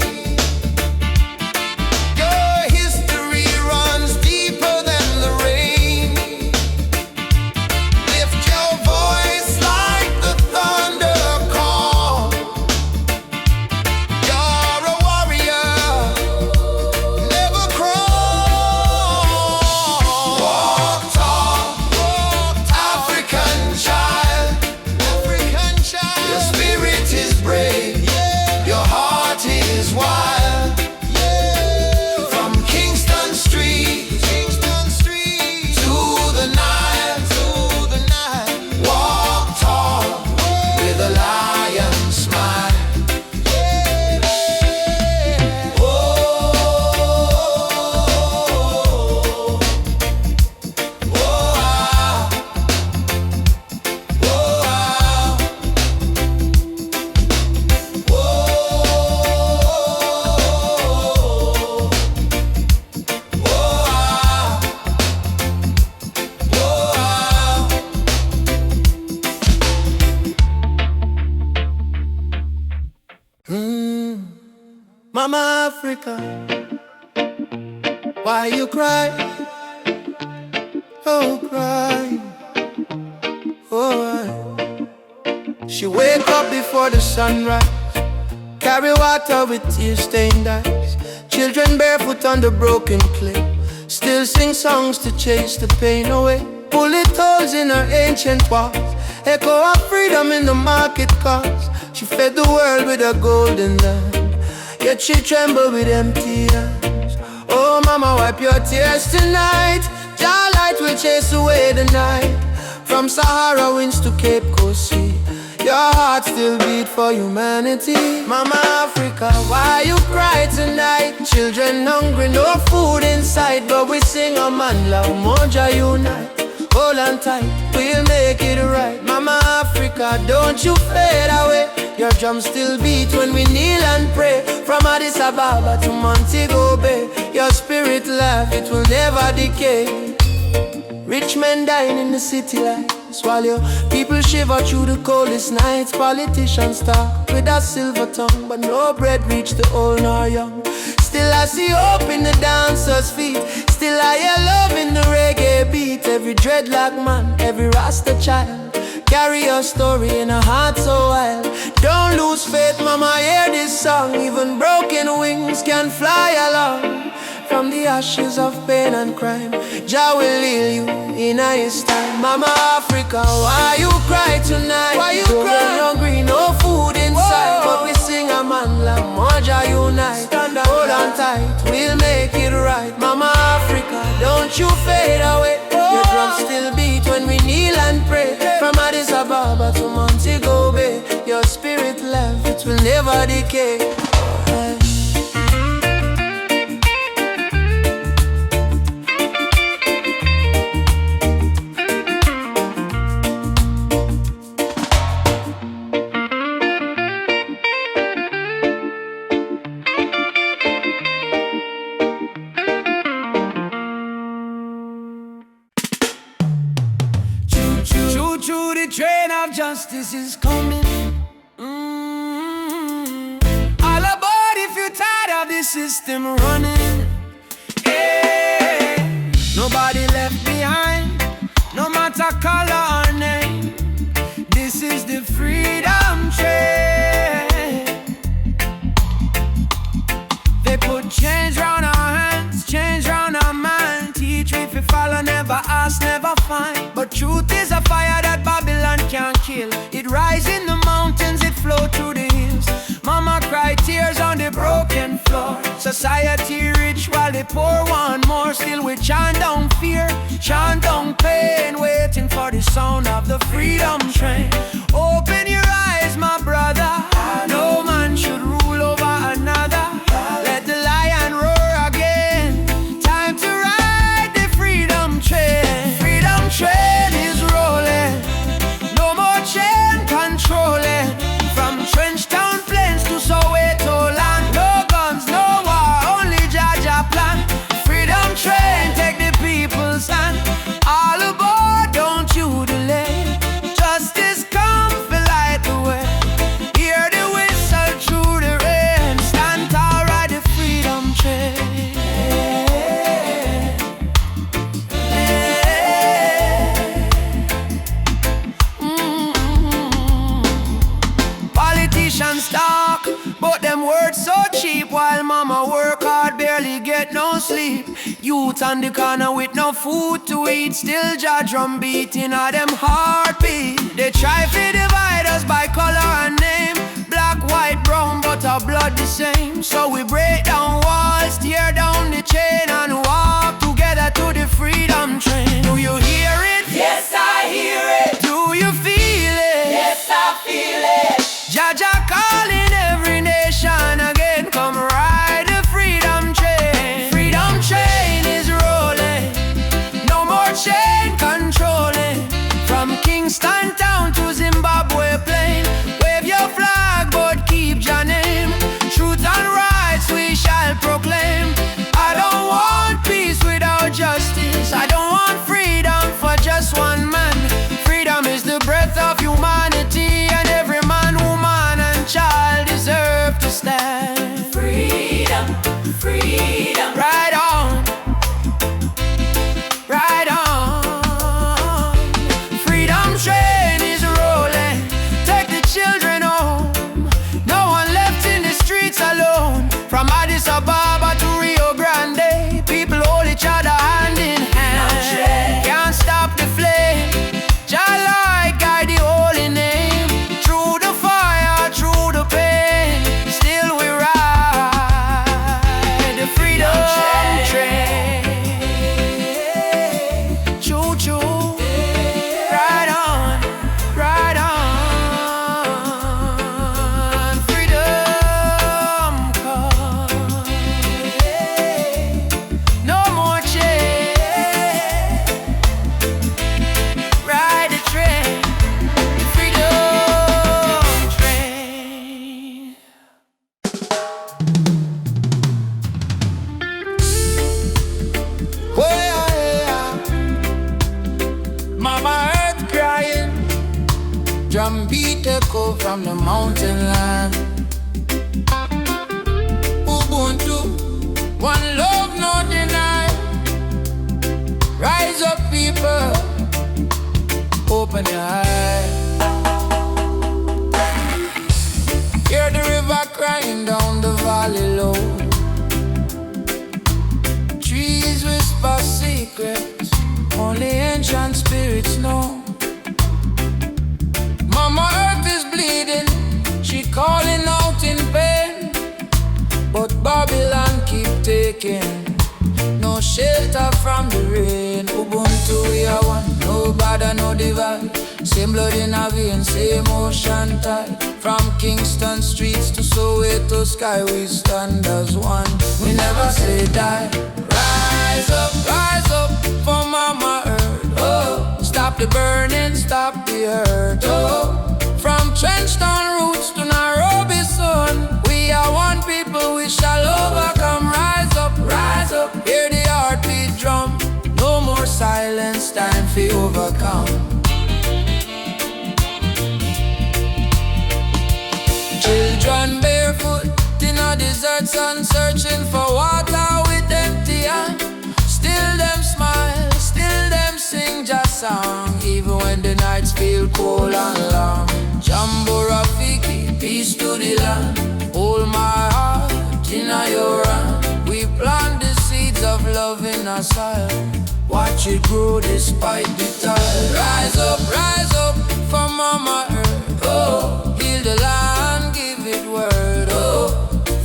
Your history runs deeper than the rain. Lift your voice like the thunder call. You're a warrior, never crawl. Walk tall, African child, African child. Your spirit is brave, your heart is wild. From Kingston Street to the Nile, walk tall with a lion smile. Mama Africa, why you cry? Oh, cry. Oh, she wake up before the sunrise, carry water with tear-stained eyes. Children barefoot on the broken clay, still sing songs to chase the pain away. Bullet holes in her ancient walls, echo of freedom in the market cars. She fed the world with a golden land, yet she trembled with empty hands. Oh mama, wipe your tears tonight. Your light will chase away the night. From Sahara winds to Cape Coast Sea, your heart still beat for humanity. Mama Africa, why you cry tonight? Children hungry, no food inside, but we sing a man la umoja unite. Hold on tight, we'll make it right. Mama Africa, don't you fade away. Your drums still beat when we kneel and pray. From Addis Ababa to Montego Bay, your spirit laugh, it will never decay. Rich men dying in the city lights, while your people shiver through the coldest nights. Politicians talk with a silver tongue, but no bread reach the old nor young. Still I see hope in the dancers' feet, still I hear love in the reggae beat. Every dreadlock man, every Rasta child, carry your story in a heart so wild. Don't lose faith, mama, hear this song. Even broken wings can fly along. From the ashes of pain and crime, Jah will heal you in His time. Mama Africa, why you cry tonight? Why you cry? Hungry, no food inside. Whoa. But we sing a man la moja unite. Hold on tight, we'll make it right. Mama Africa, don't you fade away. Your drums still beat when we kneel and pray. From Addis Ababa to Montego Bay, your spirit left, it will never decay. Choo-choo, the train of justice is coming. All aboard if you're tired of the system running. Yeah. Nobody left behind, no matter color or name. This is the freedom train. They put change round our hands, change round our mind. Teach we if we follow, never ask, never find. But truth is a fire that Babylon can't kill. It rise in the mountains, it flow through the hills. Mama cry tears on the broken floor. Society rich while the poor want more. Still we chant down fear, chant down pain, waiting for the sound of the freedom train. Open your eyes, my brother. No man should rule over another. Let the lion roar again. Time to ride the freedom train. Freedom train is rolling. No more chain controlling. From Trenchtown Plains to Soweto land. No guns, no war, only Jaja plan. Freedom train, take the people's hand. All aboard, don't you delay. Justice come, fill light the way. Hear the whistle through the rain. Stand tall, ride the freedom train. Politicians talk, but them words so cheap. While mama work hard, barely get no sleep. Youth on the corner with no food to eat. Still Jah drum beating at them heartbeat. They try to divide us by color and name. Black, white, brown, but our blood the same. So we break down walls, tear down the chain, and walk together to the freedom train. Do you hear it? Yes, I hear it. Do you feel it? Yes, I feel it. Jaja calling every nation again. Come ride the freedom train. Freedom train is rolling. No more chain controlling. From King drum beat echo from the mountain land. Ubuntu, one love, no deny. Rise up, people, open your eyes. Hear the river crying down the valley low. Trees whisper secrets only ancient spirits know. Mama Earth is bleeding, she calling out in pain. But Babylon keep taking no shelter from the rain. Ubuntu we are one, no bother, no divide. Same blood in our veins, same ocean tide. From Kingston streets to Soweto sky, we stand as one. We never say die. Rise up for Mama Earth. Oh, stop the burning, stop the hurt. Oh, from Trenchtown roots to Nairobi sun, we are one people, we shall overcome. Rise up, hear the heartbeat drum. No more silence, time for overcome. Children barefoot in a desert sun, searching for water with empty hand. Still them smile, still them sing just song, even when the nights feel cold and long. Jambo Rafiki, peace to the land. Hold my heart in your hand. We plant the seeds of love in our soil. Watch it grow despite the tide. Rise up for Mama Earth. Oh, heal the land, give it word. Oh,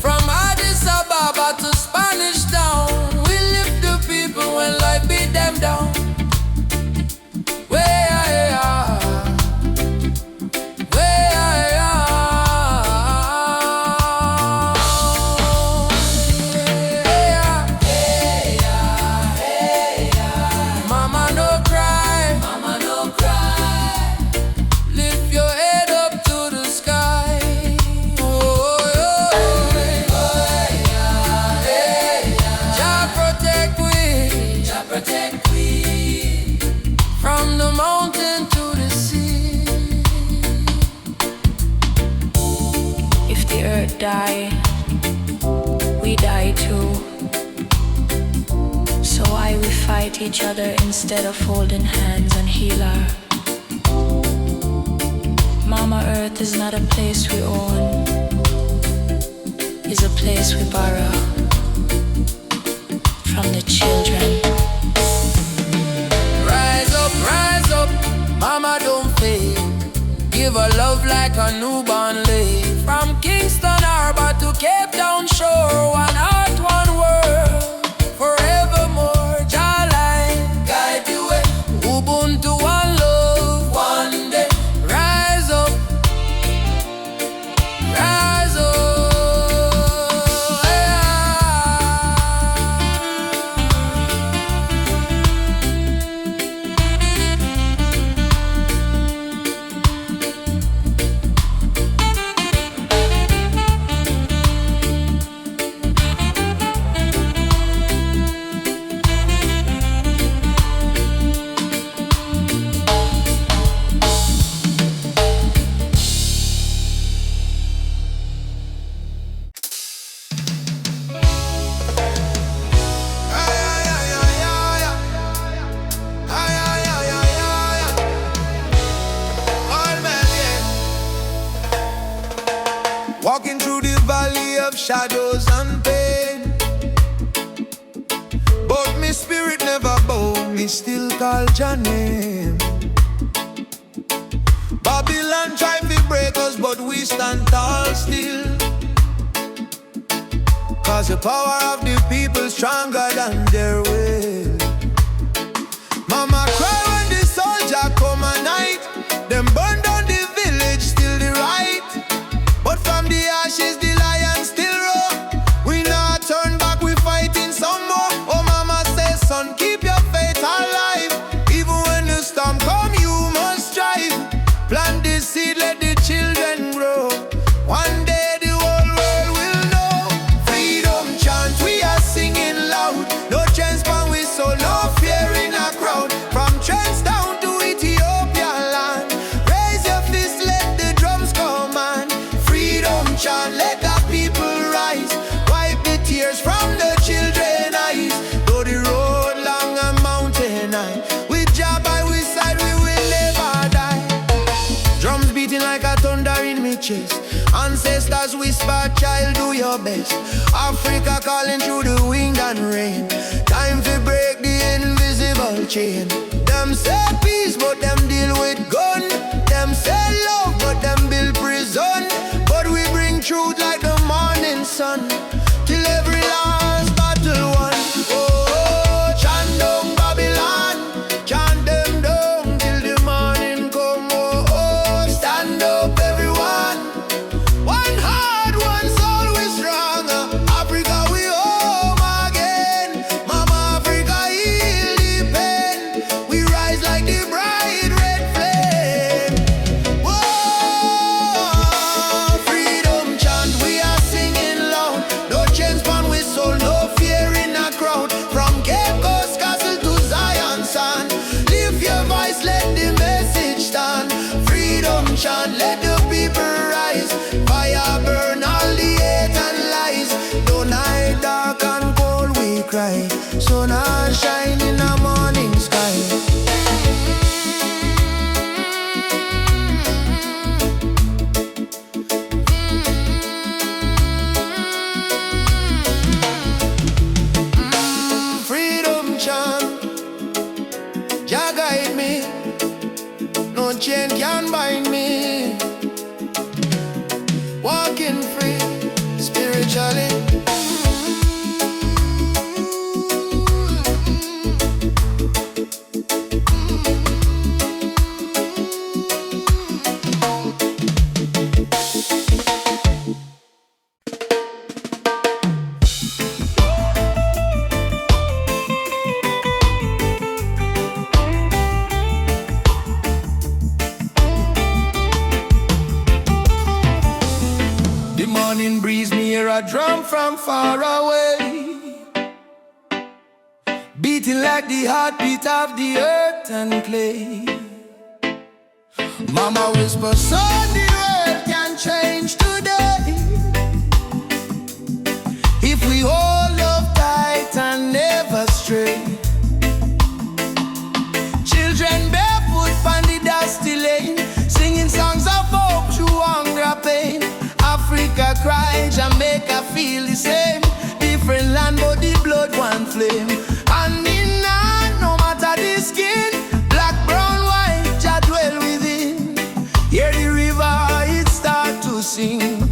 from Addis Ababa to Spanish Town, we lift the people when life beat them down. From the mountain to the sea. If the earth die, we die too. So why we fight each other instead of holding hands and heal her? Mama Earth is not a place we own, it's a place we borrow from the children. Rise up, Mama don't fade. Give her love like a newborn lay. From Kingston Harbor to Cape Town shore, one heart, one world, forevermore. Jah light, guide the way. Ubuntu, one love, one day. Rise up, rise up. Walking through the valley of shadows and pain, but me spirit never bow, me still call your name. Babylon try to break us, but we stand tall still, cause the power of the people stronger than their will. Mama cry when the soldier come at night, them burn down the village, still the right. But from the ashes the lion still roar. We not turn back, we fighting some more. Oh mama says, son, keep your faith alive. Even when the storm come, you must strive. Plant the seed, let the children grow. One day the whole world will know. Freedom chant, we are singing loud. No transplant, we so no fear in a crowd. From Trenchtown to Ethiopia land, raise your fist. chest. Ancestors whisper, child, do your best. Africa calling through the wind and rain. Time to break the invisible chain. Them say peace, but them deal with gun. Them say love, but them build prison. But we bring truth like the morning sun, till every last battle won. Oh, chant down Babylon, chant them down till the morning come. Oh, oh, stand up everyone. One heart, one soul, we stronger. Africa, we home again. Mama Africa, heal the pain. We rise like the bright red flame. Whoa, freedom chant, we are singing loud. No chains pan we soul, no fear in a crowd. From Cape Coast Castle to Zion Sand, lift your voice, let the message stand. Freedom chant, let the people rise. Fire burn all the hate and lies. Though night dark and cold we cry, sun and shine in the morning sky. Freedom chant, Jah guide me. No chain can bind me. Walking free spiritually. The morning breeze, me hear a drum from far away, beating like the heartbeat of the earth and clay. Mama whisper, son, the world can change today if we hold up tight and never stray. Children barefoot on the dusty lane, singing songs of hope through hunger pain. Africa cry, Jamaica feel the same. Different land but the blood one flame. And in hand, no matter the skin, black, brown, white, Jah dwell within. Hear the river, it start to sing.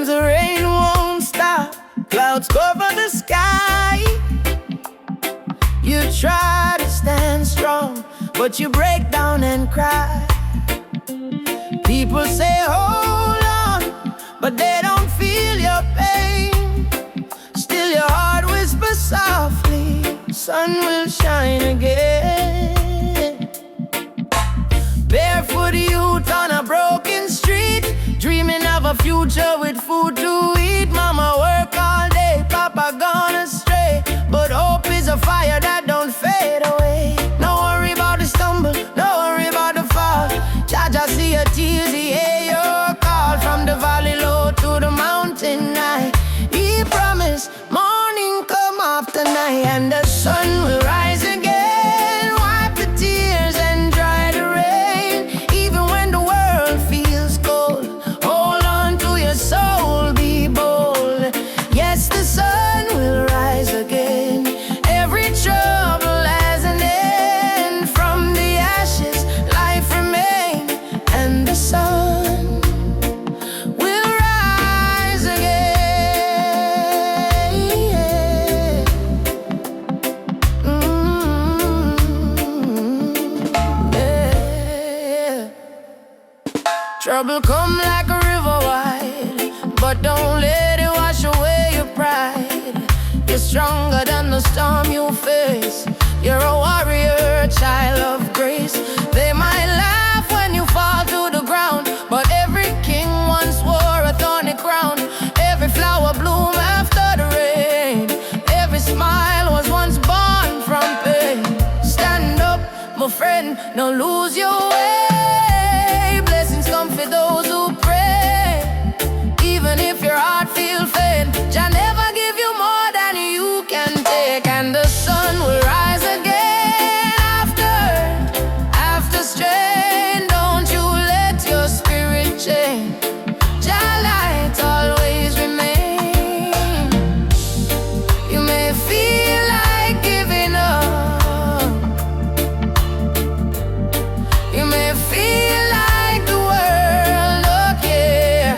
Sometimes the rain won't stop, clouds cover the sky. You try to stand strong, but you break down and cry. People say hold on, but they don't feel your pain. Still your heart whispers softly, sun will shine again. Barefoot youth on a broken street, dreaming of a future with food to eat. Mama work all day, Papa gone astray, but hope is a fire that don't fade away. No worry about the stumble, no worry about the fall. Jaja see your tears, he hear your call. From the valley low to the mountain high, he promised morning come after night, and the sun will rise again. Wipe the tears and dry the rain. Even when the world feels cold, hold on to your soul, be bold. Yes, the sun will rise again. Every trouble has an end. From the ashes, life remains, and the sun will rise again. Yeah. Trouble come like a river wide, but don't let it wash away your pride. You're stronger than the storm you face. You're a warrior, child of grace. They might laugh when you fall to the ground, but every king once wore a thorny crown. Every flower bloom after the rain. Every smile was once born from pain. Stand up, my friend, don't lose your way. Blessings come for those who pray. Even if your heart feels faint, Jah never give you more than you can take. And the sun will rise again after strain. Don't you let your spirit change. Jah light always remain. You may feel like giving up, you may feel like the world don't care,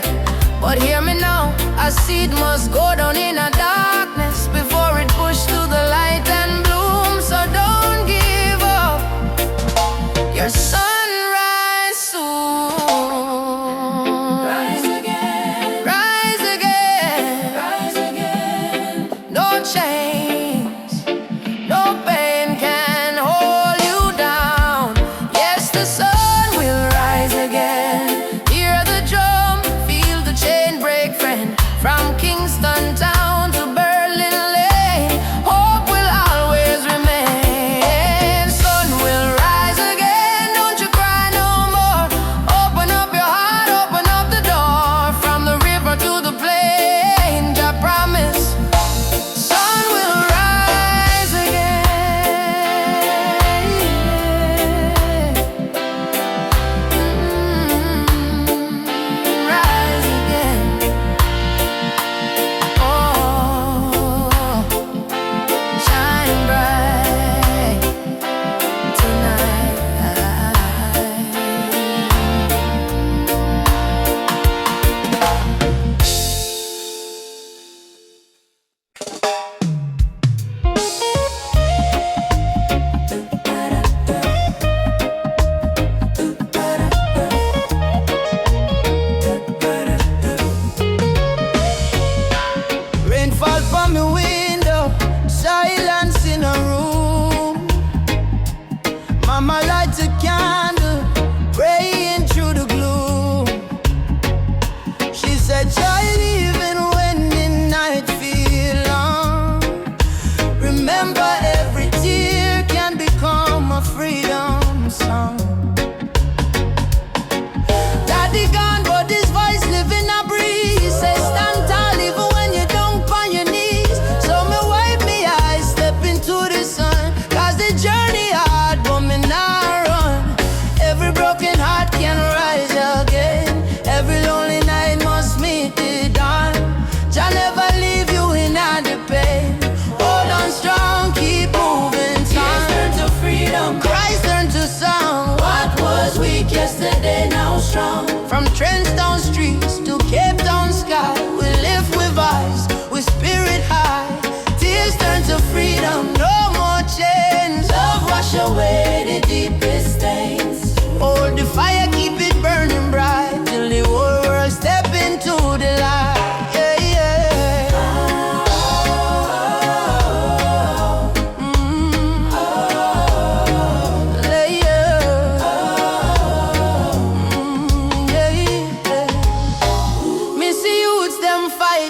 but hear me now, a seed must go down in a darkness before it push to the light and bloom. So don't give up, your sunrise soon. Rise again, rise again, rise again. No chains, no pain can hold you down. Yes, the sun will rise again. Hear the drum, feel the chain break, friend. From Kingston town to Berlin Lane, hope will always remain. Sun will rise again, don't you cry no more. Open up your heart, open up the door. From the river to the plain, Jah promise, sun will rise again. Rise again. Oh, shine bright tonight. Rain fall from my window, silence in a room. Mama lights a candle, praying through the gloom. She said, child, even when the night feel long, remember every tear can become a freedom song. Daddy gone, but his voice live in a breeze. Say stand tall even when you don't on your knees. So me wipe me eyes, step into the sun. Cause the journey hard, but me not run. Every broken heart can rise again. Every lonely night must meet the dawn. Jah never leave you in the pain. Hold on strong, keep moving. Tears turn to freedom, cries turn to song. What was weak yesterday now strong. From Trenchtown streets to Cape Town sky,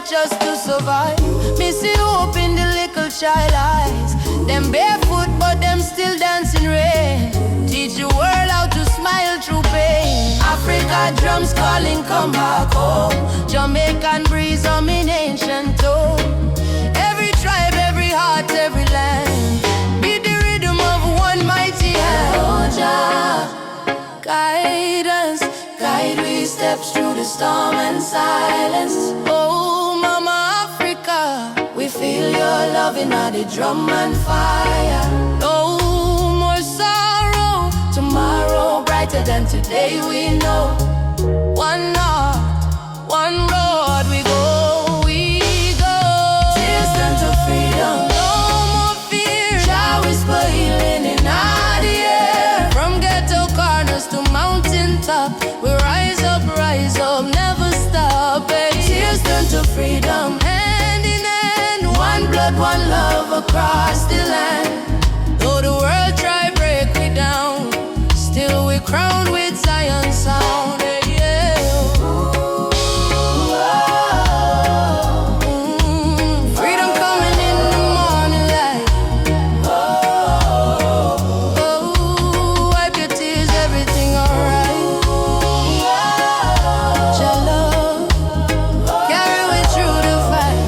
fight just to survive. Me see hope in the little child eyes. Them barefoot but them still dancing rain. Teach the world how to smile through pain. Africa drums calling, come back home. Jamaican breeze on me ancient tone. Every tribe, every heart, every land. Be the rhythm of one mighty hand. Oh Jah, guide us, guide we steps through the storm and silence. Oh Mama Africa, we feel your love in the drum and fire. No more sorrow, tomorrow brighter than today we know. One heart, one road we go, we go. Tears turn to freedom, no more fear. Jah whisper healing in the air. From ghetto corners to mountain top, we rise up, never stop. Hey. Tears turn to freedom, hand in hand. One blood, one love across the land. Though the world try break me down, still we crowned with Zion sound. Hey, yeah. Freedom coming in the morning light. Wipe your tears, everything alright. Your love, carry me through the fight,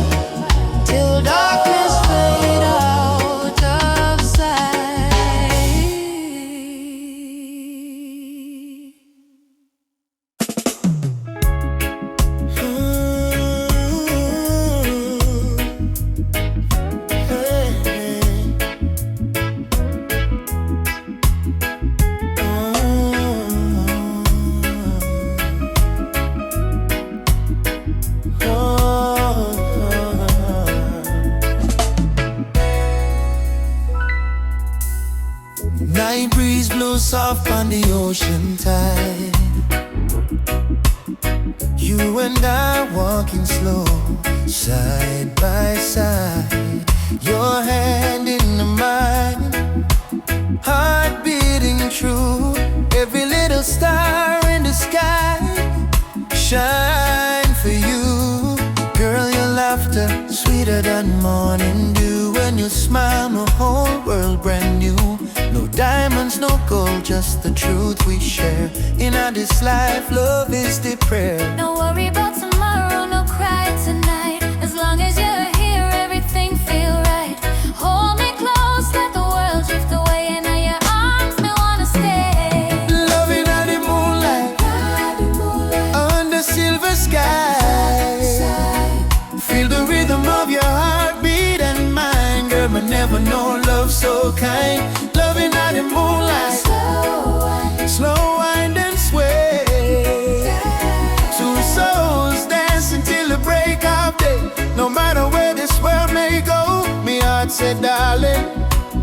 till darkness fade out of sight. Night breeze blows soft on the ocean tide. You and I walking slow, side by side. Your hand in mine, heart beating true. Every little star in the sky shine for you. Girl, your laughter sweeter than morning dew. When you smile, my whole world brand new. No diamonds, no gold, just the truth we share. In this life, love is the prayer. Don't worry about tomorrow, no cry tonight. As long as you're here, everything feel right. Hold me close, let the world drift away. And in your arms, me wanna stay. Loving at the moonlight, under silver sky. Feel the rhythm of your heartbeat and mine. Girl, I never know love so kind. Loving at the moonlight, slow wind and sway. Two souls dancing till the break of day. No matter where this world may go, me heart said, darling,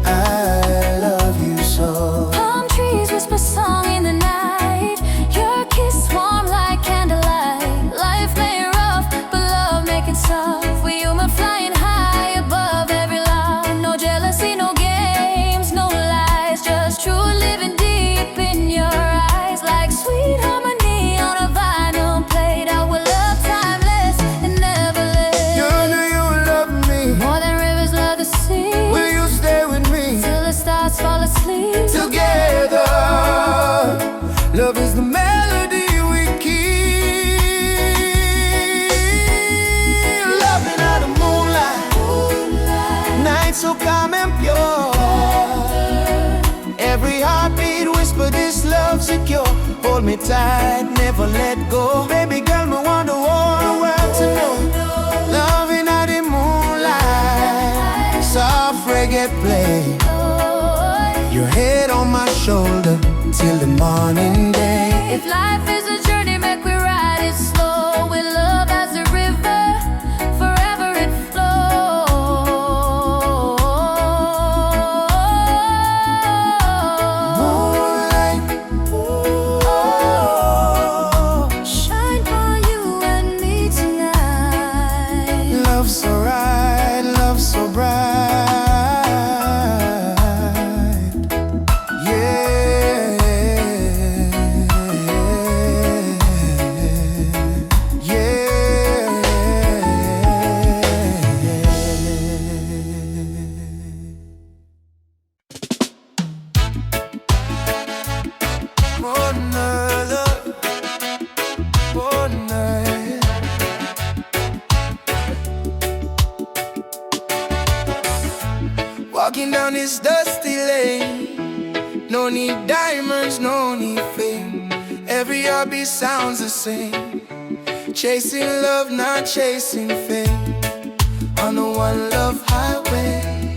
I love you so. Palm trees whisper song in the night. Your kiss warm like candlelight. Life may rough, but love make it soft. We human flying high above every line. No jealousy, no games, no lies. Just true living deep in your eyes. Like sweet harmony on a vinyl plate. Our love timeless and never late. Girl, do you love me? More than rivers love the sea. Will you stay with me? Till the stars fall asleep. Together, love is the melody we keep. Loving out the moonlight, night so calm and pure. Every heartbeat whisper this love secure. Hold me tight, never let go. Baby girl, me want the whole world to know. Loving out the moonlight, soft reggae play. Your head on my shoulder till the morning day. If life is a journey, make we ride it slow. With love as a river, forever it Moonlight, shine for you and me tonight. love so right, love so bright. Yeah, yeah. Walking down this dusty lane. No need diamonds, no need fame. Every heartbeat sounds the same. Chasing love, not chasing fame. On the one love highway,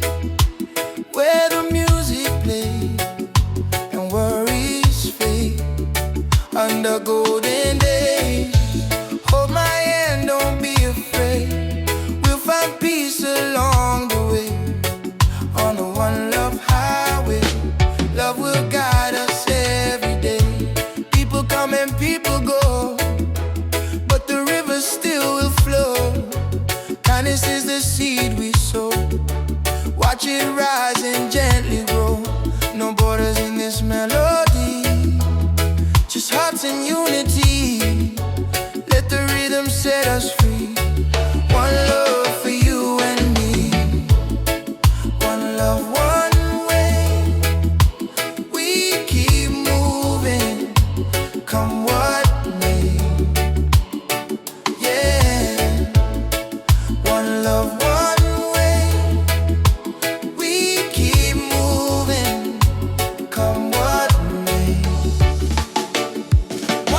where the music plays and worries fade. Under golden days, hold my hand, don't be afraid. We'll find peace along the way. On the one love highway, love will guide us every day. People come and people go, but the river still will flow. Kindness is the seed we sow. Watch it rise and gently grow. No borders in this melody, just hearts in unity. Let the rhythm set us free. One love for you and me. One love, one way. We keep moving, come what may. Yeah. One love, one way. We keep moving, come what may.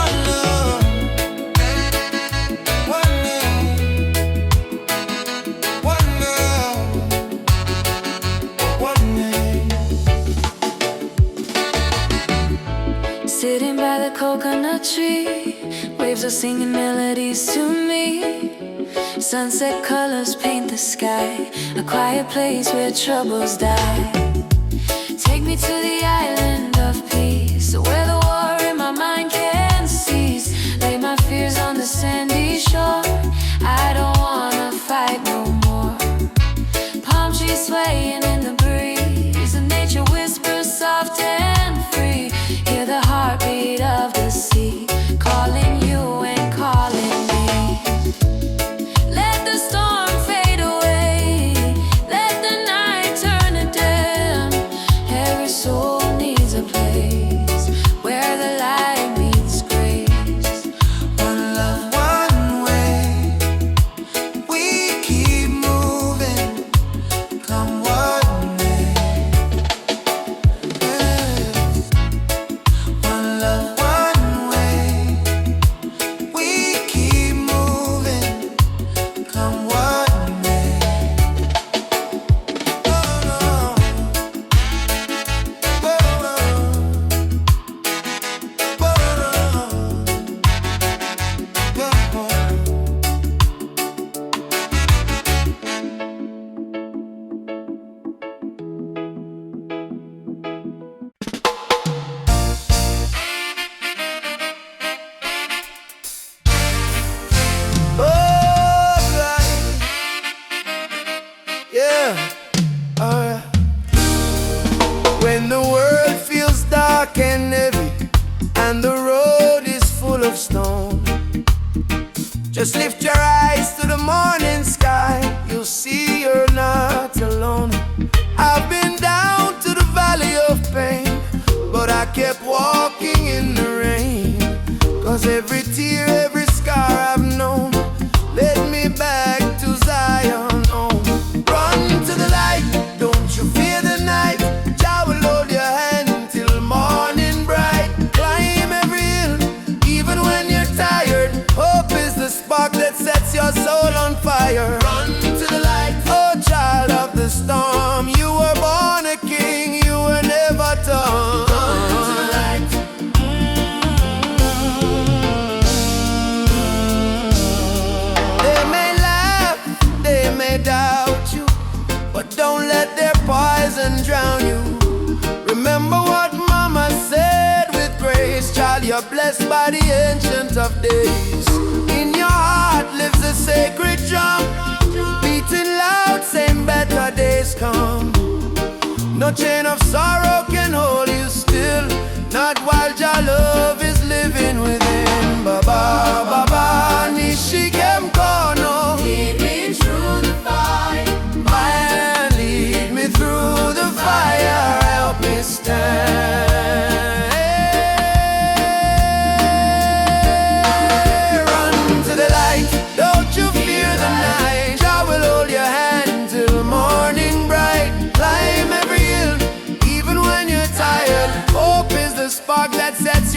One love, one name. One love, one name. Sitting by the coconut tree, waves are singing melodies to me. Sunset colors paint the sky, a quiet place where troubles die. Take me to the island of peace, where the war in my mind can cease. Lay my fears on the sandy shore. I don't wanna fight no more. Palm trees swaying in the breeze, and nature whispers soft and free. Hear the heartbeat of the sea, calling you and calling me. Let the storm fade away, let the night turn to dim. Every soul needs a place where the light meets grace. One love, one way. We keep moving, come what may. Yeah. One love, one way. We keep moving, come what may. Oh, no. Oh, no. When the world feels dark and heavy and the road is full of stone, just lift your eyes to the morning sky. You'll see you're not alone. I've been down to the valley of pain, but I kept walking in the rain. 'Cause every tear, every scar I've known led me back to Zion home. Run to the light, don't you fear the night. Jah will hold your hand till morning bright. Climb every hill, even when you're tired. Hope is the spark that sets your soul on fire. Run to the light, oh child of the storm. You were born a king, you were never done. Run to the light. They may laugh, they may doubt you, but don't let their poison drown you. Remember what mama said with grace. Child, you're blessed by the ancient of days. In your heart lives a sacred drum, beating loud, saying better days come. No chain of sorrow can hold you still, not while your love is living within. Baba, Baba, Nishikem Kono. Lead me through the fire. Lead me through the fire. Help me stand. Run to the light, don't you fear the night. I will hold your hand till morning bright. Climb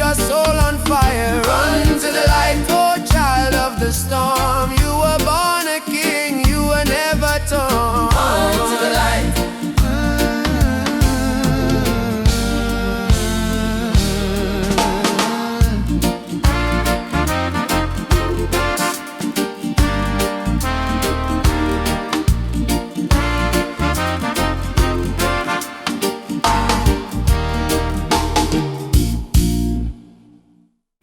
your soul on fire. Run to the light. Oh,